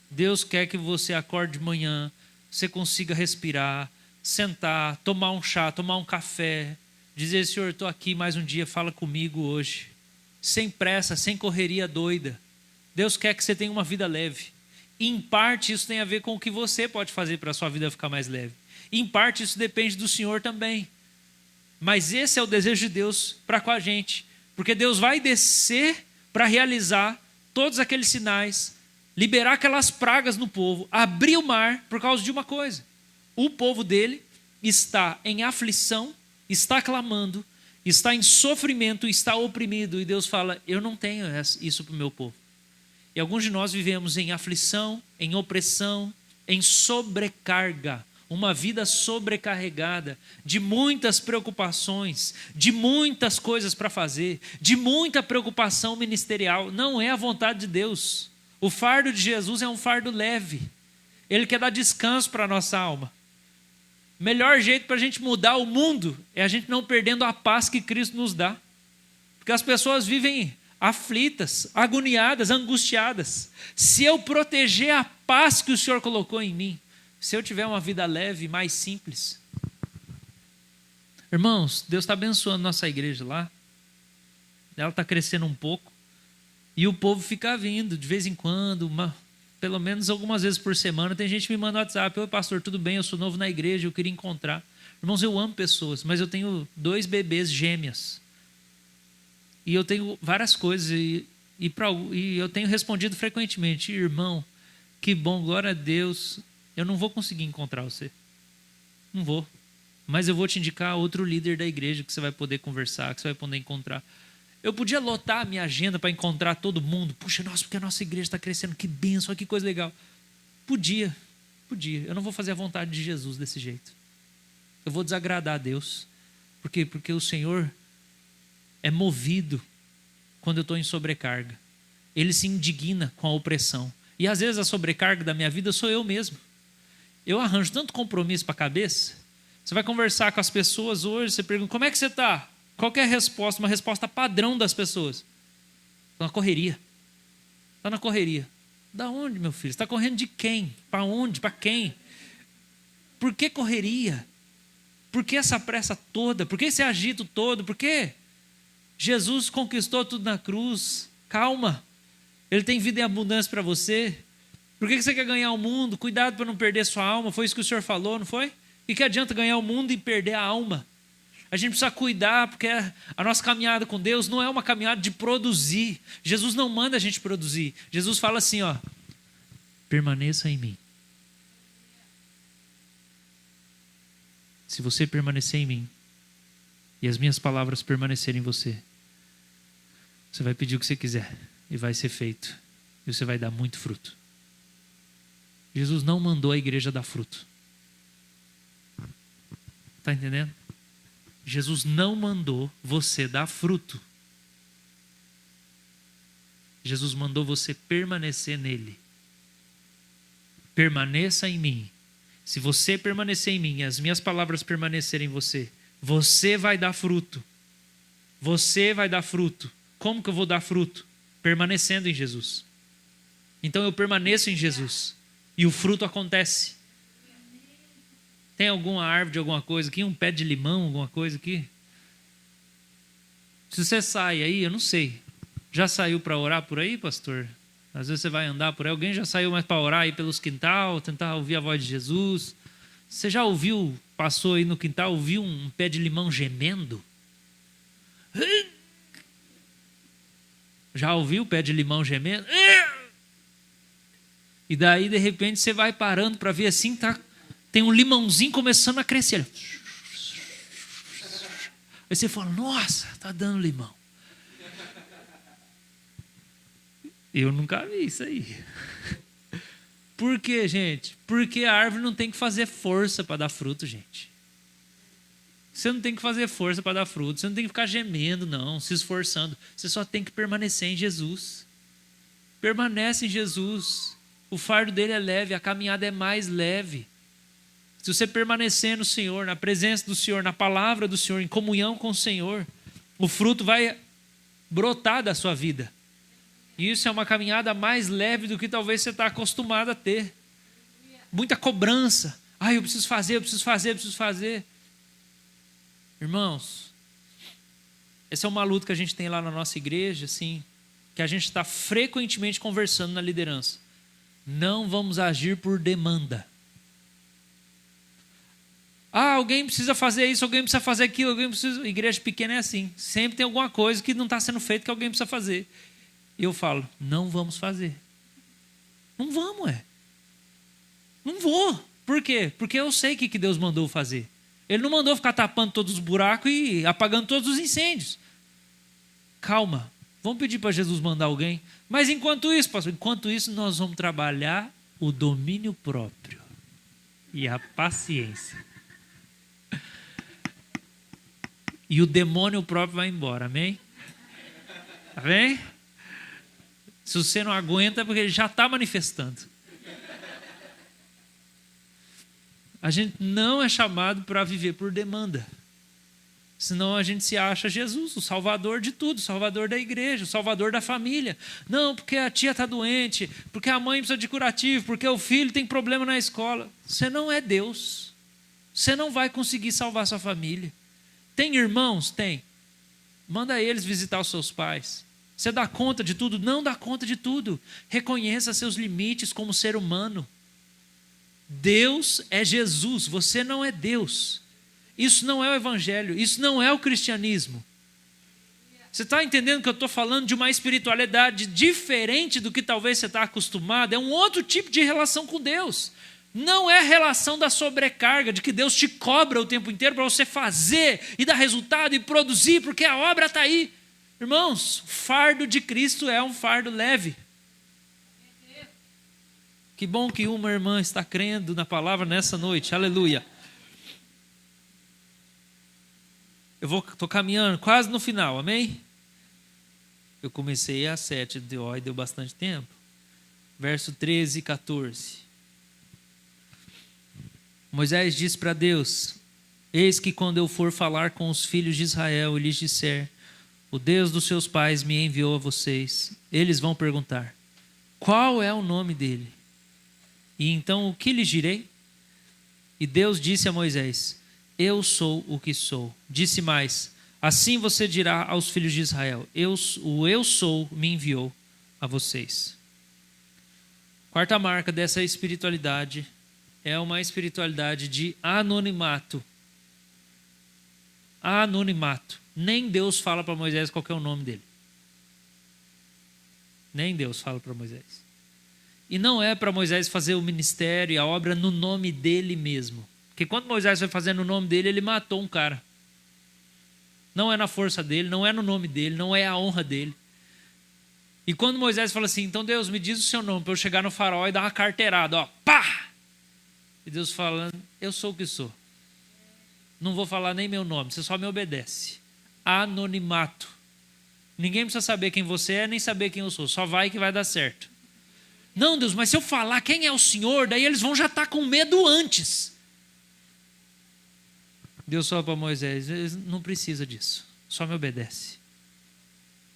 Deus quer que você acorde de manhã, você consiga respirar, sentar, tomar um chá, tomar um café, dizer: Senhor, estou aqui mais um dia, fala comigo hoje. Sem pressa, sem correria doida. Deus quer que você tenha uma vida leve. E, em parte, isso tem a ver com o que você pode fazer para a sua vida ficar mais leve. E, em parte, isso depende do Senhor também. Mas esse é o desejo de Deus para com a gente. Porque Deus vai descer para realizar todos aqueles sinais, liberar aquelas pragas no povo, abrir o mar por causa de uma coisa. O povo dele está em aflição, está clamando, está em sofrimento, está oprimido. E Deus fala: eu não tenho isso para o meu povo. E alguns de nós vivemos em aflição, em opressão, em sobrecarga. Uma vida sobrecarregada, de muitas preocupações, de muitas coisas para fazer, de muita preocupação ministerial. Não é a vontade de Deus. O fardo de Jesus é um fardo leve. Ele quer dar descanso para a nossa alma. O melhor jeito para a gente mudar o mundo é a gente não perdendo a paz que Cristo nos dá. Porque as pessoas vivem aflitas, agoniadas, angustiadas. Se eu proteger a paz que o Senhor colocou em mim, se eu tiver uma vida leve, mais simples. Irmãos, Deus está abençoando nossa igreja lá. Ela está crescendo um pouco. E o povo fica vindo de vez em quando, pelo menos algumas vezes por semana. Tem gente que me manda no WhatsApp: oi pastor, tudo bem? Eu sou novo na igreja, eu queria encontrar. Irmãos, eu amo pessoas, mas eu tenho 2 bebês gêmeas. E eu tenho várias coisas e eu tenho respondido frequentemente: irmão, que bom, glória a Deus, eu não vou conseguir encontrar você. Não vou. Mas eu vou te indicar outro líder da igreja que você vai poder conversar, que você vai poder encontrar. Eu podia lotar a minha agenda para encontrar todo mundo. Puxa, nossa, porque a nossa igreja está crescendo, que bênção, que coisa legal. Podia. Eu não vou fazer a vontade de Jesus desse jeito. Eu vou desagradar a Deus. Por quê? Porque o Senhor é movido quando eu estou em sobrecarga. Ele se indigna com a opressão. E às vezes a sobrecarga da minha vida sou eu mesmo. Eu arranjo tanto compromisso para a cabeça. Você vai conversar com as pessoas hoje, você pergunta: como é que você está? Qual que é a resposta? Uma resposta padrão das pessoas: está na correria. Está na correria. Da onde, meu filho? Você está correndo de quem? Para onde? Para quem? Por que correria? Por que essa pressa toda? Por que esse agito todo? Por quê? Jesus conquistou tudo na cruz. Calma. Ele tem vida em abundância para você. Por que você quer ganhar o mundo? Cuidado para não perder sua alma. Foi isso que o Senhor falou, não foi? E que adianta ganhar o mundo e perder a alma? A gente precisa cuidar, porque a nossa caminhada com Deus não é uma caminhada de produzir. Jesus não manda a gente produzir. Jesus fala assim, ó: permaneça em mim. Se você permanecer em mim e as minhas palavras permanecerem em você, você vai pedir o que você quiser e vai ser feito. E você vai dar muito fruto. Jesus não mandou a igreja dar fruto. Está entendendo? Jesus não mandou você dar fruto. Jesus mandou você permanecer nele. Permaneça em mim. Se você permanecer em mim e as minhas palavras permanecerem em você, você vai dar fruto. Você vai dar fruto. Como que eu vou dar fruto? Permanecendo em Jesus. Então eu permaneço em Jesus e o fruto acontece. Tem alguma árvore de alguma coisa aqui? Um pé de limão, alguma coisa aqui? Se você sai aí, eu não sei. Já saiu para orar por aí, pastor? Às vezes você vai andar por aí. Alguém já saiu mais para orar aí pelos quintal, tentar ouvir a voz de Jesus? Você já ouviu, passou aí no quintal, ouviu um pé de limão gemendo? Já ouviu o pé de limão gemendo? E daí, de repente, você vai parando para ver assim, tá, tem um limãozinho começando a crescer. Aí você fala: nossa, tá dando limão. Eu nunca vi isso aí. Por quê, gente? Porque a árvore não tem que fazer força para dar fruto, gente. Você não tem que fazer força para dar fruto. Você não tem que ficar gemendo, não, se esforçando. Você só tem que permanecer em Jesus. Permanece em Jesus. O fardo dele é leve, a caminhada é mais leve. Se você permanecer no Senhor, na presença do Senhor, na palavra do Senhor, em comunhão com o Senhor, o fruto vai brotar da sua vida. E isso é uma caminhada mais leve do que talvez você está acostumado a ter. Muita cobrança. Eu preciso fazer, eu preciso fazer, eu preciso fazer. Irmãos, essa é uma luta que a gente tem lá na nossa igreja, assim, que a gente está frequentemente conversando na liderança. Não vamos agir por demanda. Alguém precisa fazer isso, alguém precisa fazer aquilo, alguém precisa... Igreja pequena é assim. Sempre tem alguma coisa que não está sendo feita que alguém precisa fazer. E eu falo, não vamos fazer. Não vamos, Não vou. Por quê? Porque eu sei o que Deus mandou fazer. Ele não mandou ficar tapando todos os buracos e apagando todos os incêndios. Calma. Vamos pedir para Jesus mandar alguém. Mas enquanto isso, pastor, nós vamos trabalhar o domínio próprio e a paciência. E o demônio próprio vai embora, amém? Amém? Se você não aguenta, é porque ele já está manifestando. A gente não é chamado para viver por demanda. Senão a gente se acha Jesus, o salvador de tudo, o salvador da igreja, o salvador da família. Não, porque a tia está doente, porque a mãe precisa de curativo, porque o filho tem problema na escola. Você não é Deus. Você não vai conseguir salvar sua família. Tem irmãos? Tem. Manda eles visitar os seus pais. Você dá conta de tudo? Não dá conta de tudo. Reconheça seus limites como ser humano. Deus é Jesus, você não é Deus. Isso não é o evangelho, isso não é o cristianismo. Você está entendendo que eu estou falando de uma espiritualidade diferente do que talvez você está acostumado? É um outro tipo de relação com Deus. Não é a relação da sobrecarga, de que Deus te cobra o tempo inteiro para você fazer e dar resultado e produzir, porque a obra está aí. Irmãos, o fardo de Cristo é um fardo leve. Que bom que uma irmã está crendo na palavra nessa noite, aleluia. Eu estou caminhando quase no final, amém? Eu comecei às 7 e deu bastante tempo. Verso 13 e 14. Moisés disse para Deus: eis que quando eu for falar com os filhos de Israel e lhes disser, o Deus dos seus pais me enviou a vocês, eles vão perguntar, qual é o nome dele? E então o que lhes direi? E Deus disse a Moisés, eu sou o que sou. Disse mais, assim você dirá aos filhos de Israel, eu sou me enviou a vocês. Quarta marca dessa espiritualidade é uma espiritualidade de anonimato. Anonimato. Nem Deus fala para Moisés qual que é o nome dele. Nem Deus fala para Moisés. E não é para Moisés fazer o ministério e a obra no nome dele mesmo. Porque quando Moisés foi fazer no nome dele, ele matou um cara. Não é na força dele, não é no nome dele, não é a honra dele. E quando Moisés fala assim, então Deus, me diz o seu nome para eu chegar no faraó e dar uma carteirada, ó, pá! E Deus falando, eu sou o que sou. Não vou falar nem meu nome, você só me obedece. Anonimato. Ninguém precisa saber quem você é, nem saber quem eu sou. Só vai que vai dar certo. Não, Deus, mas se eu falar quem é o Senhor, daí eles vão já estar com medo antes. Deus fala para Moisés, não precisa disso. Só me obedece.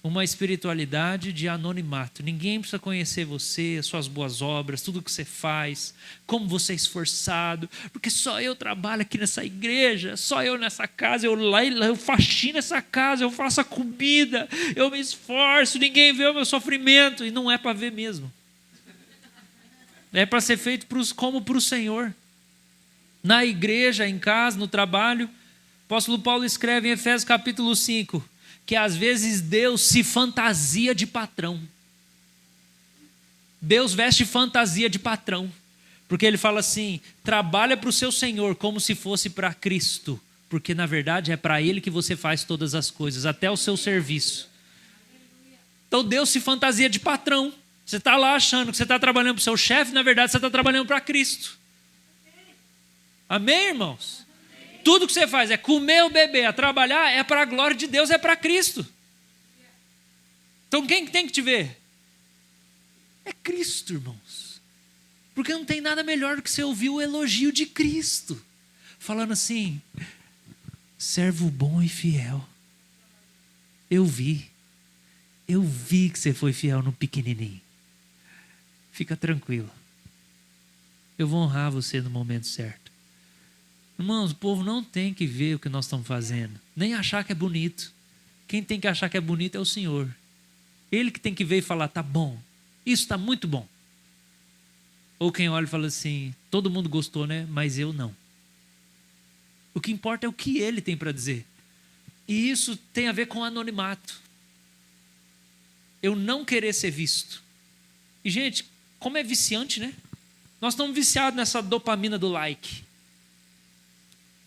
Uma espiritualidade de anonimato. Ninguém precisa conhecer você, as suas boas obras, tudo o que você faz, como você é esforçado, porque só eu trabalho aqui nessa igreja, só eu nessa casa, eu faxino essa casa, eu faço a comida, eu me esforço, ninguém vê o meu sofrimento, e não é para ver mesmo. É para ser feito como para o Senhor. Na igreja, em casa, no trabalho, o apóstolo Paulo escreve em Efésios capítulo 5, que às vezes Deus se fantasia de patrão. Deus veste fantasia de patrão. Porque ele fala assim, trabalha para o seu Senhor como se fosse para Cristo. Porque na verdade é para Ele que você faz todas as coisas, até o seu serviço. Então Deus se fantasia de patrão. Você está lá achando que você está trabalhando para o seu chefe, na verdade você está trabalhando para Cristo. Amém, irmãos? Tudo que você faz é comer ou beber, é trabalhar, é para a glória de Deus, é para Cristo. Então quem tem que te ver? É Cristo, irmãos. Porque não tem nada melhor do que você ouvir o elogio de Cristo. Falando assim, servo bom e fiel. Eu vi que você foi fiel no pequenininho. Fica tranquilo. Eu vou honrar você no momento certo. Irmãos, o povo não tem que ver o que nós estamos fazendo, nem achar que é bonito. Quem tem que achar que é bonito é o Senhor. Ele que tem que ver e falar, tá bom, isso está muito bom. Ou quem olha e fala assim, todo mundo gostou, né? Mas eu não. O que importa é o que ele tem para dizer. E isso tem a ver com anonimato. Eu não querer ser visto. E, gente, como é viciante, né? Nós estamos viciados nessa dopamina do like.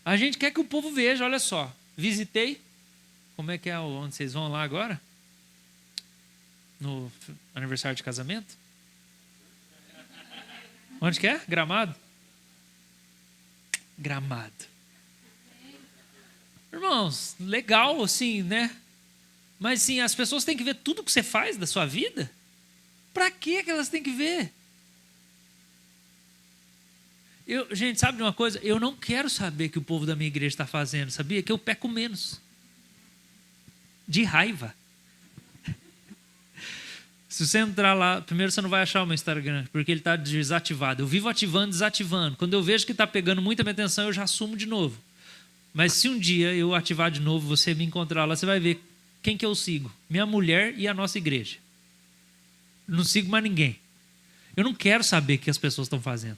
A gente quer que o povo veja, olha só. Visitei. Como é que é onde vocês vão lá agora? No aniversário de casamento? Onde que é? Gramado? Gramado. Irmãos, legal assim, né? Mas sim, as pessoas têm que ver tudo que você faz da sua vida? Para que elas têm que ver? Gente, sabe de uma coisa? Eu não quero saber o que o povo da minha igreja está fazendo, sabia? Que eu peco menos. De raiva. Se você entrar lá, primeiro você não vai achar o meu Instagram, porque ele está desativado. Eu vivo ativando, desativando. Quando eu vejo que está pegando muita minha atenção, eu já assumo de novo. Mas se um dia eu ativar de novo, você me encontrar lá, você vai ver quem que eu sigo. Minha mulher e a nossa igreja. Não sigo mais ninguém. Eu não quero saber o que as pessoas estão fazendo.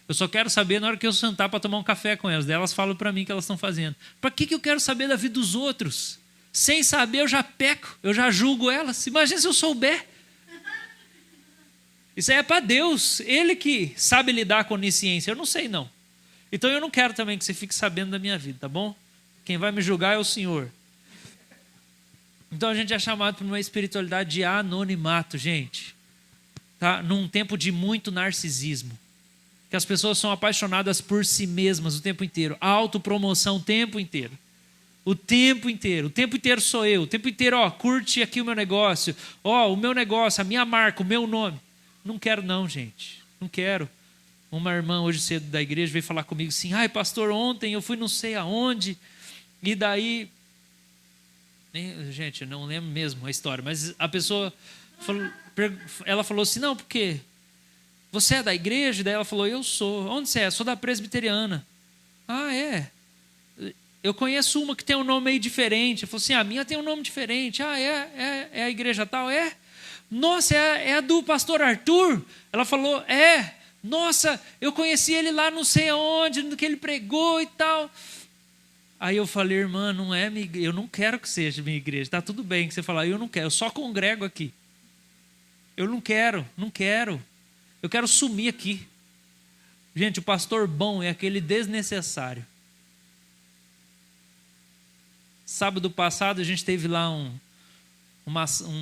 Eu só quero saber na hora que eu sentar para tomar um café com elas. Daí elas falam para mim o que elas estão fazendo. Para que eu quero saber da vida dos outros? Sem saber eu já peco, eu já julgo elas. Imagina se eu souber. Isso aí é para Deus. Ele que sabe lidar com onisciência. Eu não sei não. Então eu não quero também que você fique sabendo da minha vida, tá bom? Quem vai me julgar é o Senhor. Então a gente é chamado para uma espiritualidade de anonimato, gente. Tá? Num tempo de muito narcisismo. Que as pessoas são apaixonadas por si mesmas o tempo inteiro. Autopromoção o tempo inteiro. O tempo inteiro. O tempo inteiro sou eu. O tempo inteiro, curte aqui o meu negócio. O meu negócio, a minha marca, o meu nome. Não quero não, gente. Não quero. Uma irmã hoje cedo da igreja veio falar comigo assim, ai pastor, ontem eu fui não sei aonde, e daí, gente, eu não lembro mesmo a história, mas a pessoa, ela falou assim, não, porque você é da igreja? Daí ela falou, eu sou. Onde você é? Sou da presbiteriana. Ah, é? Eu conheço uma que tem um nome meio diferente. Eu falei assim, a minha tem um nome diferente. Ah, é a igreja tal? É? Nossa, é a do pastor Arthur? Ela falou, é. Nossa, eu conheci ele lá não sei aonde, no que ele pregou e tal. Aí eu falei, irmã, não é minha igreja, eu não quero que seja minha igreja. Está tudo bem que você falar, eu não quero, eu só congrego aqui. Eu não quero. Eu quero sumir aqui. Gente, o pastor bom é aquele desnecessário. Sábado passado a gente teve lá um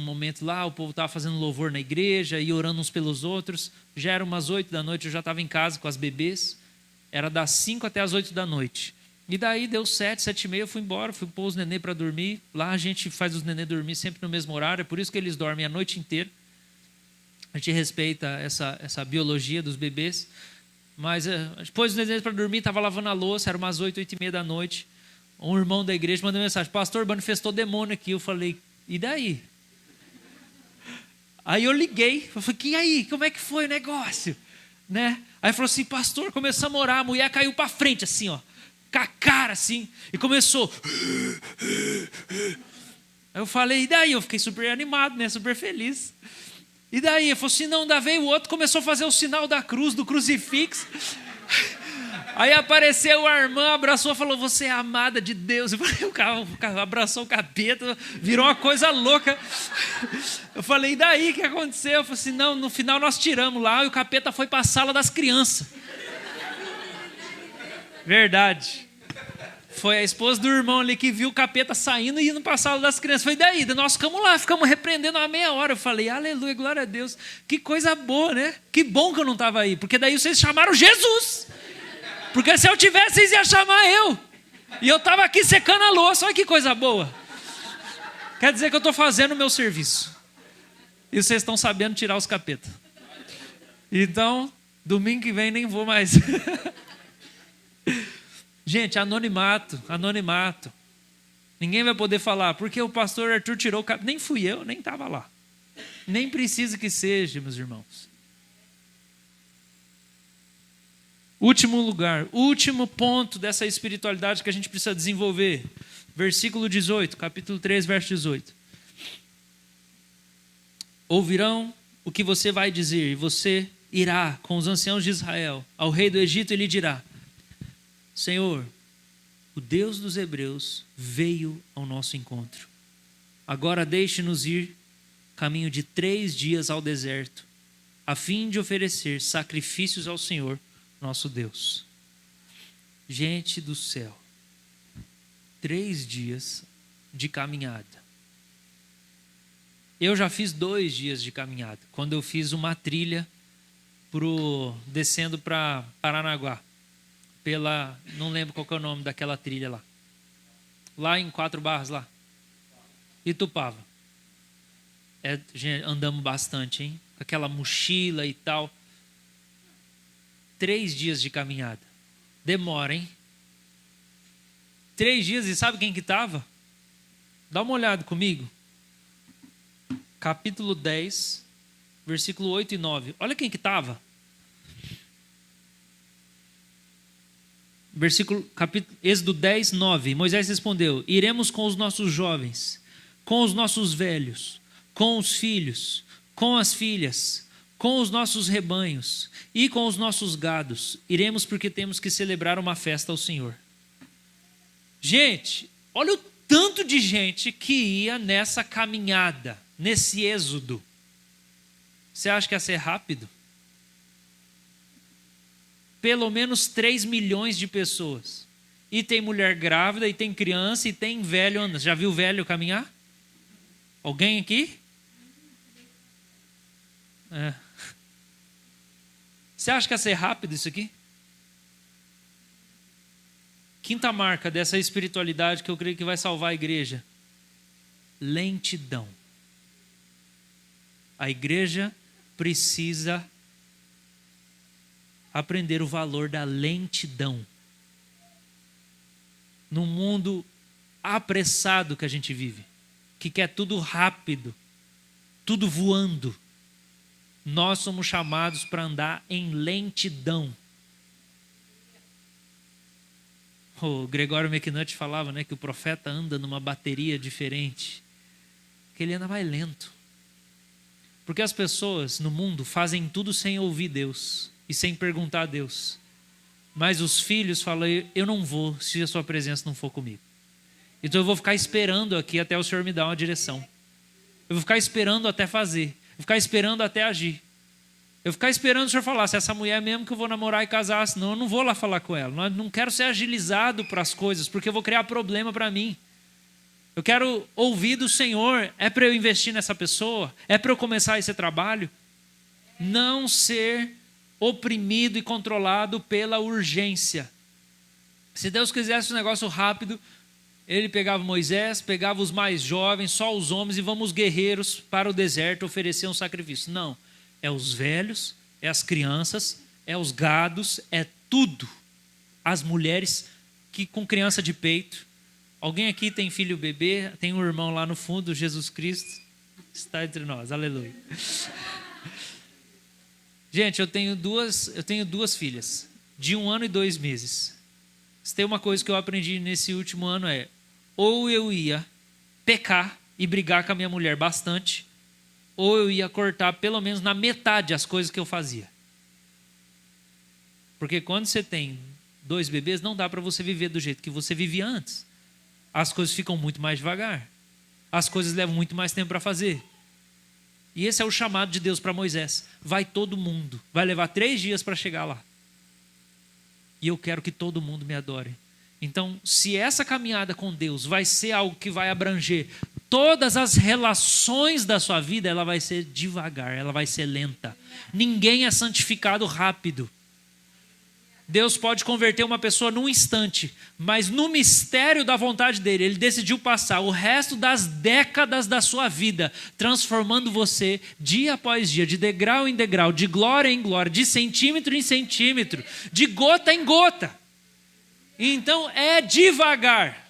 momento lá, o povo estava fazendo louvor na igreja e orando uns pelos outros. Já era umas 8 da noite, eu já estava em casa com as bebês. Era das 5 até as 8 da noite. E daí deu 7, 7h30, eu fui embora, fui pôr os nenê para dormir. Lá a gente faz os nenê dormir sempre no mesmo horário, é por isso que eles dormem a noite inteira. A gente respeita essa biologia dos bebês. Mas depois os nenê para dormir, estava lavando a louça, era umas 8, 8h30 da noite. Um irmão da igreja mandou mensagem, pastor, manifestou demônio aqui. Eu falei, e daí? Aí eu liguei, eu falei, e aí, como é que foi o negócio? Né? Aí falou assim, pastor, começamos a orar, a mulher caiu para frente assim, com a cara assim, e começou. Aí eu falei, e daí? Eu fiquei super animado, né? Super feliz. E daí? Ele falou assim, não, daí veio o outro, começou a fazer o sinal da cruz, do crucifixo. Aí apareceu a irmã, abraçou e falou, você é amada de Deus. Eu falei, o cara abraçou o capeta, virou uma coisa louca. Eu falei, e daí, o que aconteceu? Eu falei assim, não, no final nós tiramos lá e o capeta foi para a sala das crianças. Verdade. Foi a esposa do irmão ali que viu o capeta saindo e indo para a sala das crianças. Foi daí, nós ficamos lá, ficamos repreendendo uma meia hora. Eu falei, aleluia, glória a Deus. Que coisa boa, né? Que bom que eu não estava aí, porque daí vocês chamaram Jesus. Porque se eu tivesse, vocês iam chamar eu. E eu estava aqui secando a louça. Olha que coisa boa. Quer dizer que eu estou fazendo o meu serviço. E vocês estão sabendo tirar os capetas. Então, domingo que vem nem vou mais. Gente, anonimato. Ninguém vai poder falar, porque o pastor Arthur tirou o cabelo. Nem fui eu, nem estava lá. Nem precisa que seja, meus irmãos. Último lugar, último ponto dessa espiritualidade que a gente precisa desenvolver. Versículo 18, capítulo 3, verso 18. Ouvirão o que você vai dizer, e você irá com os anciãos de Israel ao rei do Egito e lhe dirá: Senhor, o Deus dos hebreus veio ao nosso encontro. Agora deixe-nos ir caminho de 3 dias ao deserto, a fim de oferecer sacrifícios ao Senhor, nosso Deus. Gente do céu, 3 dias de caminhada. Eu já fiz 2 dias de caminhada, quando eu fiz uma trilha descendo para Paranaguá. Não lembro qual que é o nome daquela trilha lá. Lá em 4 Barras, lá. Itupava. Gente, andamos bastante, hein? Com aquela mochila e tal. 3 dias de caminhada. Demora, hein? 3 dias, e sabe quem que estava? Dá uma olhada comigo. Capítulo 10, versículo 8 e 9. Olha quem que estava. Êxodo 10, 9. Moisés respondeu: iremos com os nossos jovens, com os nossos velhos, com os filhos, com as filhas, com os nossos rebanhos e com os nossos gados. Iremos porque temos que celebrar uma festa ao Senhor. Gente, olha o tanto de gente que ia nessa caminhada, nesse êxodo. Você acha que ia ser rápido? Pelo menos 3 milhões de pessoas. E tem mulher grávida, e tem criança, e tem velho andando. Já viu velho caminhar? Alguém aqui? Você acha que ia ser rápido isso aqui? Quinta marca dessa espiritualidade que eu creio que vai salvar a igreja: lentidão. A igreja precisa aprender o valor da lentidão. No mundo apressado que a gente vive, que quer tudo rápido, tudo voando, nós somos chamados para andar em lentidão. O Gregório McNutt falava, né, que o profeta anda numa bateria diferente, que ele anda mais lento. Porque as pessoas no mundo fazem tudo sem ouvir Deus e sem perguntar a Deus. Mas os filhos falam: eu não vou se a sua presença não for comigo. Então eu vou ficar esperando aqui até o Senhor me dar uma direção. Eu vou ficar esperando até fazer. Eu vou ficar esperando até agir. Eu vou ficar esperando o Senhor falar se essa mulher mesmo que eu vou namorar e casar, senão eu não vou lá falar com ela. Não quero ser agilizado para as coisas, porque eu vou criar problema para mim. Eu quero ouvir do Senhor. É para eu investir nessa pessoa? É para eu começar esse trabalho? Não ser oprimido e controlado pela urgência. Se Deus quisesse um negócio rápido, ele pegava Moisés, pegava os mais jovens, só os homens, e vamos guerreiros para o deserto oferecer um sacrifício. Não, é os velhos, é as crianças, é os gados, é tudo. As mulheres que com criança de peito. Alguém aqui tem filho bebê? Tem um irmão lá no fundo, Jesus Cristo está entre nós, aleluia. Gente, eu tenho duas filhas, de 1 ano e 2 meses. Se tem uma coisa que eu aprendi nesse último ano é: ou eu ia pecar e brigar com a minha mulher bastante, ou eu ia cortar pelo menos na metade as coisas que eu fazia. Porque quando você tem 2 bebês, não dá para você viver do jeito que você vivia antes. As coisas ficam muito mais devagar. As coisas levam muito mais tempo para fazer. E esse é o chamado de Deus para Moisés. Vai todo mundo. Vai levar 3 dias para chegar lá. E eu quero que todo mundo me adore. Então, se essa caminhada com Deus vai ser algo que vai abranger todas as relações da sua vida, ela vai ser devagar, ela vai ser lenta. Ninguém é santificado rápido. Deus pode converter uma pessoa num instante, mas no mistério da vontade dele, ele decidiu passar o resto das décadas da sua vida transformando você dia após dia, de degrau em degrau, de glória em glória, de centímetro em centímetro, de gota em gota. Então é devagar.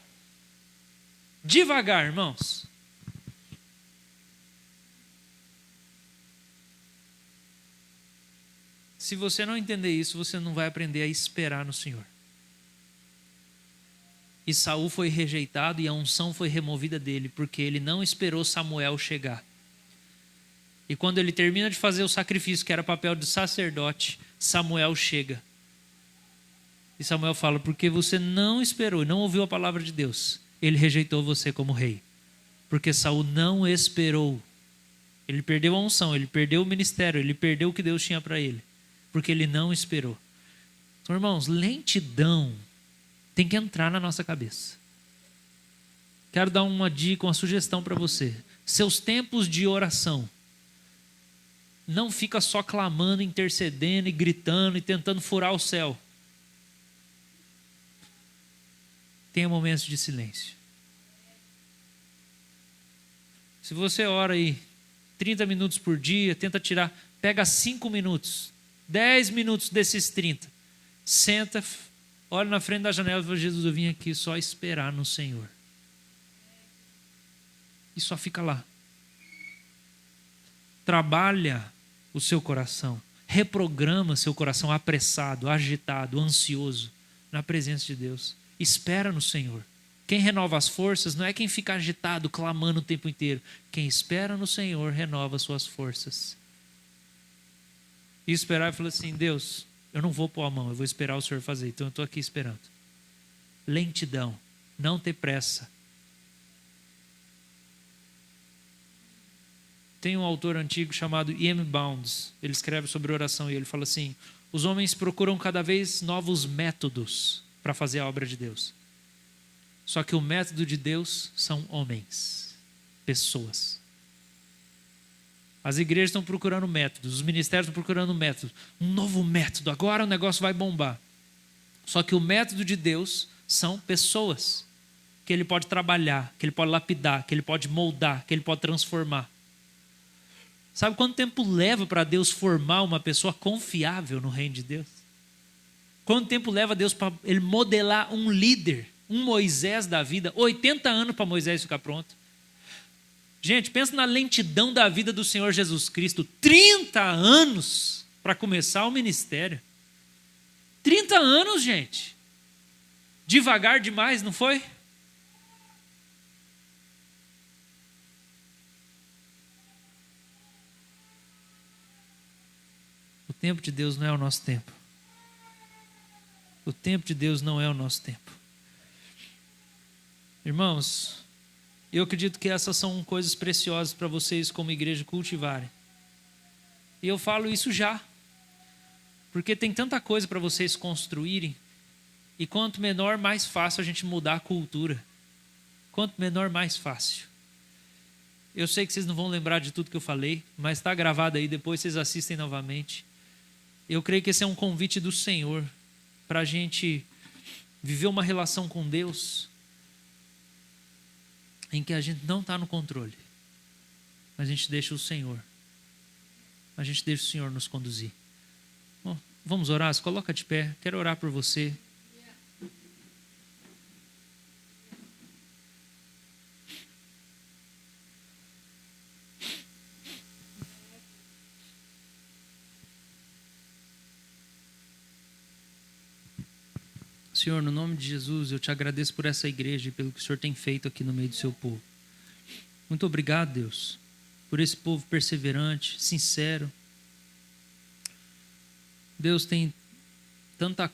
Devagar, irmãos. Se você não entender isso, você não vai aprender a esperar no Senhor. E Saul foi rejeitado e a unção foi removida dele, porque ele não esperou Samuel chegar. E quando ele termina de fazer o sacrifício, que era papel de sacerdote, Samuel chega. E Samuel fala, porque você não esperou, não ouviu a palavra de Deus, ele rejeitou você como rei. Porque Saul não esperou. Ele perdeu a unção, ele perdeu o ministério, ele perdeu o que Deus tinha para ele. Porque ele não esperou. Então, irmãos, lentidão tem que entrar na nossa cabeça. Quero dar uma dica, uma sugestão para você. Seus tempos de oração. Não fica só clamando, intercedendo e gritando e tentando furar o céu. Tenha momentos de silêncio. Se você ora aí 30 minutos por dia, tenta tirar, pega 5 minutos. 10 minutos desses 30. Senta, olha na frente da janela e fala, Jesus, eu vim aqui só esperar no Senhor. E só fica lá. Trabalha o seu coração. Reprograma seu coração apressado, agitado, ansioso, na presença de Deus. Espera no Senhor. Quem renova as forças não é quem fica agitado, clamando o tempo inteiro. Quem espera no Senhor renova suas forças. E esperar e falar assim, Deus, eu não vou pôr a mão, eu vou esperar o Senhor fazer. Então eu estou aqui esperando. Lentidão, não ter pressa. Tem um autor antigo chamado E.M. Bounds. Ele escreve sobre oração e ele fala assim, os homens procuram cada vez novos métodos para fazer a obra de Deus. Só que o método de Deus são homens, pessoas. As igrejas estão procurando métodos, os ministérios estão procurando métodos. Um novo método, agora o negócio vai bombar. Só que o método de Deus são pessoas. Que Ele pode trabalhar, que Ele pode lapidar, que Ele pode moldar, que Ele pode transformar. Sabe quanto tempo leva para Deus formar uma pessoa confiável no reino de Deus? Quanto tempo leva Deus para Ele modelar um líder, um Moisés da vida? 80 anos para Moisés ficar pronto. Gente, pensa na lentidão da vida do Senhor Jesus Cristo. 30 anos para começar o ministério. 30 anos, gente. Devagar demais, não foi? O tempo de Deus não é o nosso tempo. O tempo de Deus não é o nosso tempo. Irmãos, eu acredito que essas são coisas preciosas para vocês como igreja cultivarem. E eu falo isso já. Porque tem tanta coisa para vocês construírem. E quanto menor, mais fácil a gente mudar a cultura. Quanto menor, mais fácil. Eu sei que vocês não vão lembrar de tudo que eu falei, mas está gravado aí, depois vocês assistem novamente. Eu creio que esse é um convite do Senhor para a gente viver uma relação com Deus em que a gente não está no controle, mas a gente deixa o Senhor. A gente deixa o Senhor nos conduzir. Bom, vamos orar? Se coloca de pé. Quero orar por você. Senhor, no nome de Jesus, eu te agradeço por essa igreja e pelo que o Senhor tem feito aqui no meio do seu povo. Muito obrigado, Deus, por esse povo perseverante, sincero. Deus, tem tanta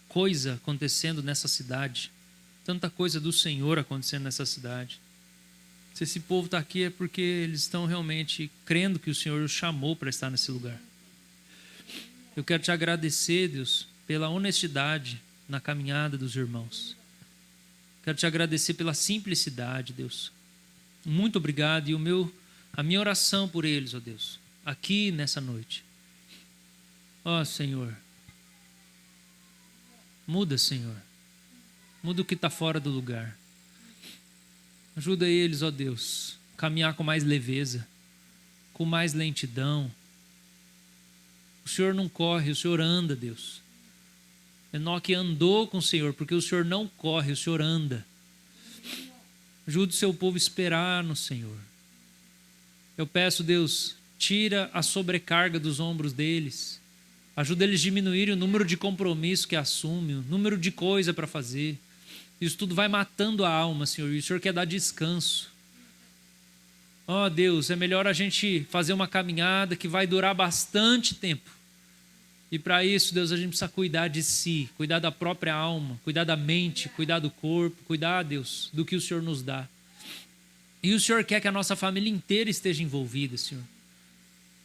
coisa acontecendo nessa cidade, tanta coisa do Senhor acontecendo nessa cidade. Se esse povo está aqui é porque eles estão realmente crendo que o Senhor os chamou para estar nesse lugar. Eu quero te agradecer, Deus, pela honestidade na caminhada dos irmãos. Quero te agradecer pela simplicidade, Deus. Muito obrigado. E a minha oração por eles, ó Deus, aqui nessa noite. Ó Senhor, Muda, Senhor. Muda o que está fora do lugar. Ajuda eles, ó Deus, a caminhar com mais leveza, com mais lentidão. O Senhor não corre, o Senhor anda, Deus. Enoque andou com o Senhor, porque o Senhor não corre, o Senhor anda. Ajude o seu povo a esperar no Senhor. Eu peço, Deus, tira a sobrecarga dos ombros deles. Ajuda eles a diminuírem o número de compromissos que assumem, o número de coisa para fazer. Isso tudo vai matando a alma, Senhor, e o Senhor quer dar descanso. Ó Deus, é melhor a gente fazer uma caminhada que vai durar bastante tempo. E para isso, Deus, a gente precisa cuidar de si, cuidar da própria alma, cuidar da mente, cuidar do corpo, cuidar, Deus, do que o Senhor nos dá. E o Senhor quer que a nossa família inteira esteja envolvida, Senhor.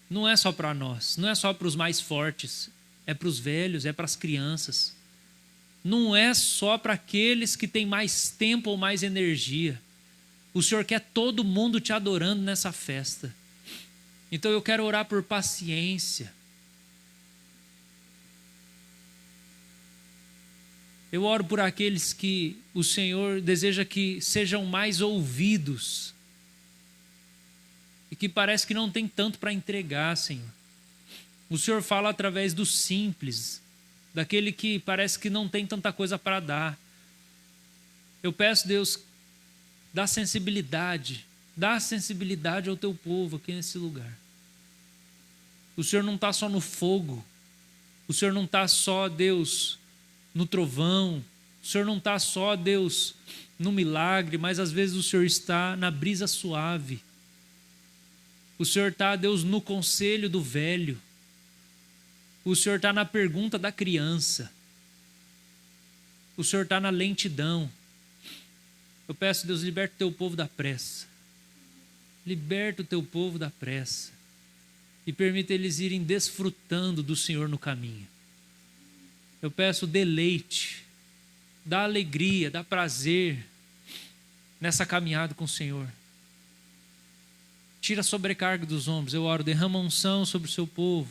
Não é só para nós, não é só para os mais fortes, é para os velhos, é para as crianças. Não é só para aqueles que têm mais tempo ou mais energia. O Senhor quer todo mundo te adorando nessa festa. Então eu quero orar por paciência. Eu oro por aqueles que o Senhor deseja que sejam mais ouvidos e que parece que não tem tanto para entregar, Senhor. O Senhor fala através do simples, daquele que parece que não tem tanta coisa para dar. Eu peço, Deus, dá sensibilidade ao teu povo aqui nesse lugar. O Senhor não está só no fogo, o Senhor não está só, Deus, no trovão, o Senhor não está só, Deus, no milagre, mas às vezes o Senhor está na brisa suave. O Senhor está, Deus, no conselho do velho. O Senhor está na pergunta da criança. O Senhor está na lentidão. Eu peço, Deus, liberta o teu povo da pressa. Liberta o teu povo da pressa. E permita eles irem desfrutando do Senhor no caminho. Eu peço deleite, dá alegria, dá prazer nessa caminhada com o Senhor. Tira a sobrecarga dos ombros. Eu oro, derrama unção sobre o seu povo.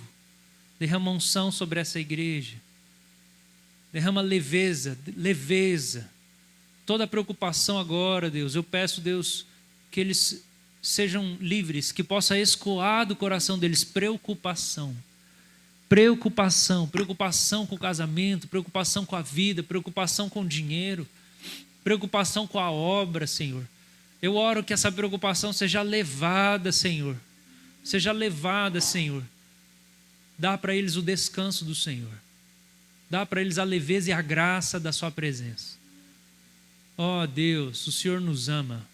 Derrama unção sobre essa igreja. Derrama leveza. Toda preocupação agora, Deus. Eu peço, Deus, que eles sejam livres, que possa escoar do coração deles preocupação com o casamento, preocupação com a vida, preocupação com o dinheiro, preocupação com a obra, Senhor. Eu oro que essa preocupação seja levada, Senhor. Dá para eles o descanso do Senhor. Dá para eles a leveza e a graça da sua presença. Ó Deus, o Senhor nos ama.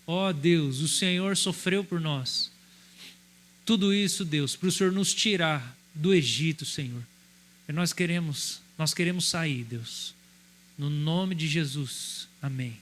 Ó Deus, o Senhor sofreu por nós. Tudo isso, Deus, para o Senhor nos tirar do Egito, Senhor. E nós queremos sair, Deus. No nome de Jesus. Amém.